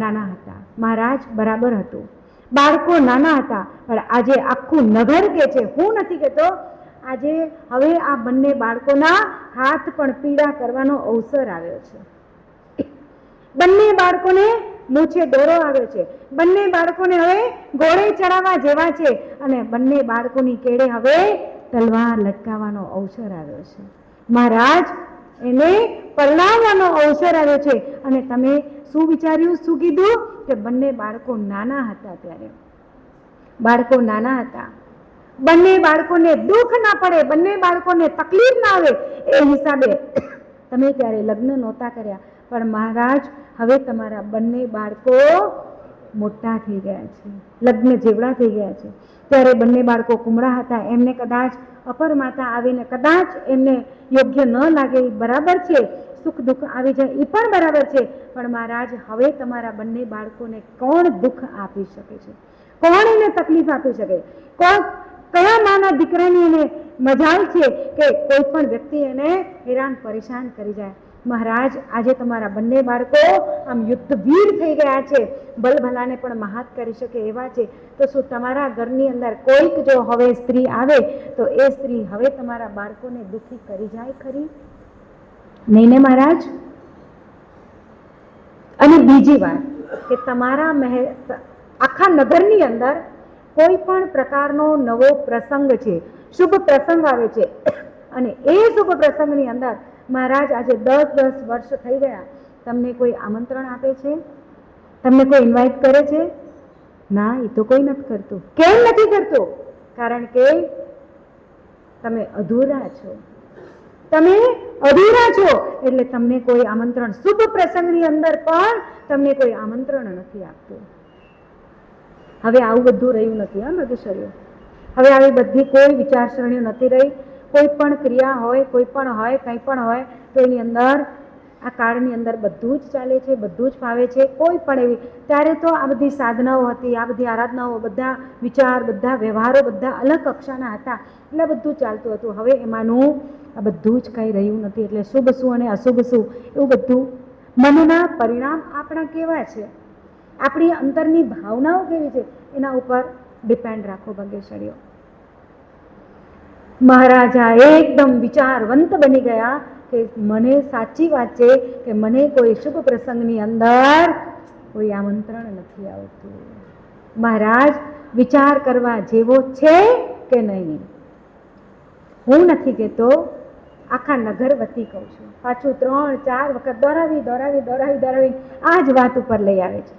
નાના હતા. મહારાજ, બરાબર હતું, બાળકો નાના હતા. પણ આજે આખું નગર કે છે, હું નથી કહેતો, આજે હવે આ બંને બાળકોના હાથ પણ પીડા કરવાનો અવસર આવ્યો છે. બંને બાળકોને મૂછે દોરો આવ્યો છે, બંને બાળકોને હવે ઘોડે ચડાવવા જેવા છે અને બંને બાળકોની કેડે હવે તલવાર લટકાવવાનો અવસર આવ્યો છે. મહારાજ, એને પરણાવવાનો અવસર આવ્યો છે. અને તમે શું વિચાર્યું, શું કીધું કે બંને બાળકો નાના હતા, ત્યારે બાળકો નાના હતા, બંને બાળકોને દુઃખ ના પડે, બંને બાળકોને તકલીફ ના આવે એ હિસાબે તમે ત્યારે લગ્ન નહોતા કર્યા. પણ મહારાજ, હવે તમારા બંને બાળકો મોટા થઈ ગયા છે, લગ્ન જેવડા થઈ ગયા છે. ત્યારે બંને બાળકો કુમળા હતા, એમને કદાચ અપર માતા આવીને કદાચ એમને યોગ્ય ન લાગે, બરાબર છે, સુખ દુઃખ આવી જાય એ પણ બરાબર છે. પણ મહારાજ, હવે તમારા બંને બાળકોને કોણ દુઃખ આપી શકે છે? કોણ એને તકલીફ આપી શકે? કયા માના દીકરાની એને મજાલ છે કે કોઈ પણ વ્યક્તિ એને હેરાન પરેશાન કરી જાય? મહારાજ, આજે તમારા બંને બાળકો આમ યુદ્ધવીર થઈ ગયા છે, બલભલાને પણ મહાત કરી શકે એવા છે. તો શું તમારા ઘરની અંદર કોઈક જો હવે સ્ત્રી આવે તો એ સ્ત્રી હવે તમારા બાળકોને દુઃખી કરી જાય ખરી? નહીં ને મહારાજ? અને બીજી વાત કે તમારા આખા નગરની અંદર કોઈ પણ પ્રકારનો નવો પ્રસંગ છે, શુભ પ્રસંગ આવે છે અને એ શુભ પ્રસંગની અંદર મહારાજ આજે 10-10 વર્ષ થઈ ગયા, તમને કોઈ આમંત્રણ આપે છે? તમને કોઈ ઇન્વાઇટ કરે છે? ના, એ તો કોઈ નથી કરતું. કેમ નથી કરતું? કારણ કે તમે અધૂરા છો, તમે અધૂરા છો. એટલે તમને કોઈ આમંત્રણ, શુભ પ્રસંગની અંદર પણ તમને કોઈ આમંત્રણ નથી આપતું. હવે આવું બધું રહ્યું નથી. હા મધુસરીઓ, હવે આવી બધી કોઈ વિચારસરણીઓ નથી રહી. કોઈ પણ ક્રિયા હોય, કોઈ પણ હોય, કંઈ પણ હોય તો એની અંદર આ કાળની અંદર બધું જ ચાલે છે, બધું જ ફાવે છે, કોઈ પણ એવી ત્યારે તો આ બધી સાધનાઓ હતી, આ બધી આરાધનાઓ, બધા વિચાર, બધા વ્યવહારો બધા અલગ કક્ષાના હતા, એટલે બધું ચાલતું હતું. હવે એમાંનું આ બધું જ કંઈ રહ્યું નથી. એટલે શુભ શું અને અશુભ શું એવું બધું મનના પરિણામ આપણા કેવા છે, આપણી અંતરની ભાવનાઓ કેવી છે, એના ઉપર ડિપેન્ડ રાખો ભાગ્યશાળીઓ. મહારાજા એકદમ વિચારવંત બની ગયા કે મને સાચી વાત છે કે મને કોઈ શુભ પ્રસંગની અંદર કોઈ આમંત્રણ નથી આવતું. મહારાજ વિચાર કરવા જેવો છે કે નહીં? હું નથી કહેતો, આખા નગર વતી કહું છું. પાછું 3-4 વખત દોરાવી આ જ વાત ઉપર લઈ આવે છે.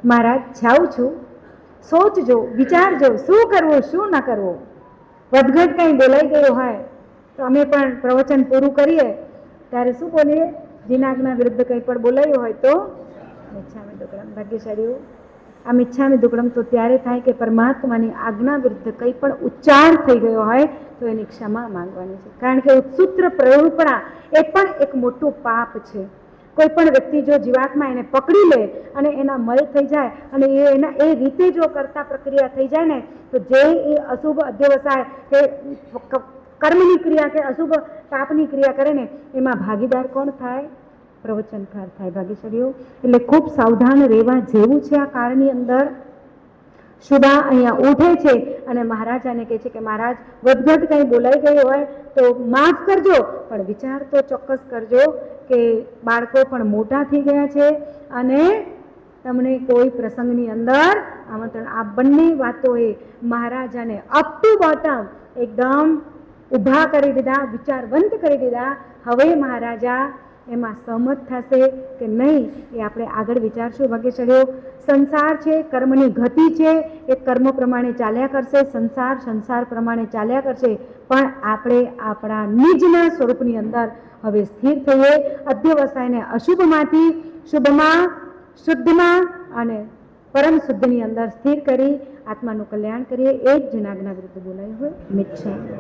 મહારાજ જાઉં છું, સોચજો, વિચારજો, શું કરવું શું ન કરવું. વધઘટ કંઈ બોલાઈ ગયો હોય તો અમે પણ પ્રવચન પૂરું કરીએ ત્યારે શું બોલીએ? જીનાજ્ઞા વિરુદ્ધ કંઈ પણ બોલાયું હોય તો મિચ્છામી દુક્કડમ. ભાગ્યશાળીઓ, આ મિચ્છામી દુક્કડમ તો ત્યારે થાય કે પરમાત્માની આજ્ઞા વિરુદ્ધ કંઈ પણ ઉચ્ચાર થઈ ગયો હોય તો એની ક્ષમા માંગવાની છે. કારણ કે ઉત્સૂત્ર પ્રરૂપણા એ પણ એક મોટું પાપ છે. કોઈ પણ વ્યક્તિ જો જીવાત્મા એને પકડી લે અને એના મલ થઈ જાય અને એના એ રીતે જો કરતા પ્રક્રિયા થઈ જાય ને તો જે એ અશુભ અધ્યવસાય કે કર્મની ક્રિયા કે અશુભ પાપની ક્રિયા કરે ને એમાં ભાગીદાર કોણ થાય? પ્રવચનકાર થાય. ભાગ્યશાળીઓ, એટલે ખૂબ સાવધાન રહેવા જેવું છે. આ કાળની અંદર શુભા અહીંયા ઉઠે છે અને મહારાજાને કહે છે કે મહારાજ વધઘટ કંઈ બોલાઈ ગયું હોય તો માફ કરજો, પણ વિચાર તો ચોક્કસ કરજો કે બાળકો પણ મોટા થઈ ગયા છે અને તમને કોઈ પ્રસંગની અંદર આમંત્રણ. આ બંને વાતોએ મહારાજાને અપ ટુ બોટમ એકદમ ઊભા કરી દીધા, વિચારવંત કરી દીધા. હવે મહારાજા એમાં સહમત થશે કે નહીં એ આપણે આગળ વિચારશું. ભાગ્યશાળીઓ, સંસાર છે, કર્મની ગતિ છે, એ કર્મ પ્રમાણે ચાલ્યા કરશે, સંસાર પ્રમાણે ચાલ્યા કરશે, પણ આપણે આપણા નિજના સ્વરૂપની અંદર હવે સ્થિર થઈએ. અધ્યવસાયને અશુભમાંથી શુભમાં, શુદ્ધમાં અને પરમ શુદ્ધની અંદર સ્થિર કરી આત્માનું કલ્યાણ કરીએ. એ જ જીનાજ્ઞા વિરુદ્ધ બોલાયું હોય મિચ્છામી.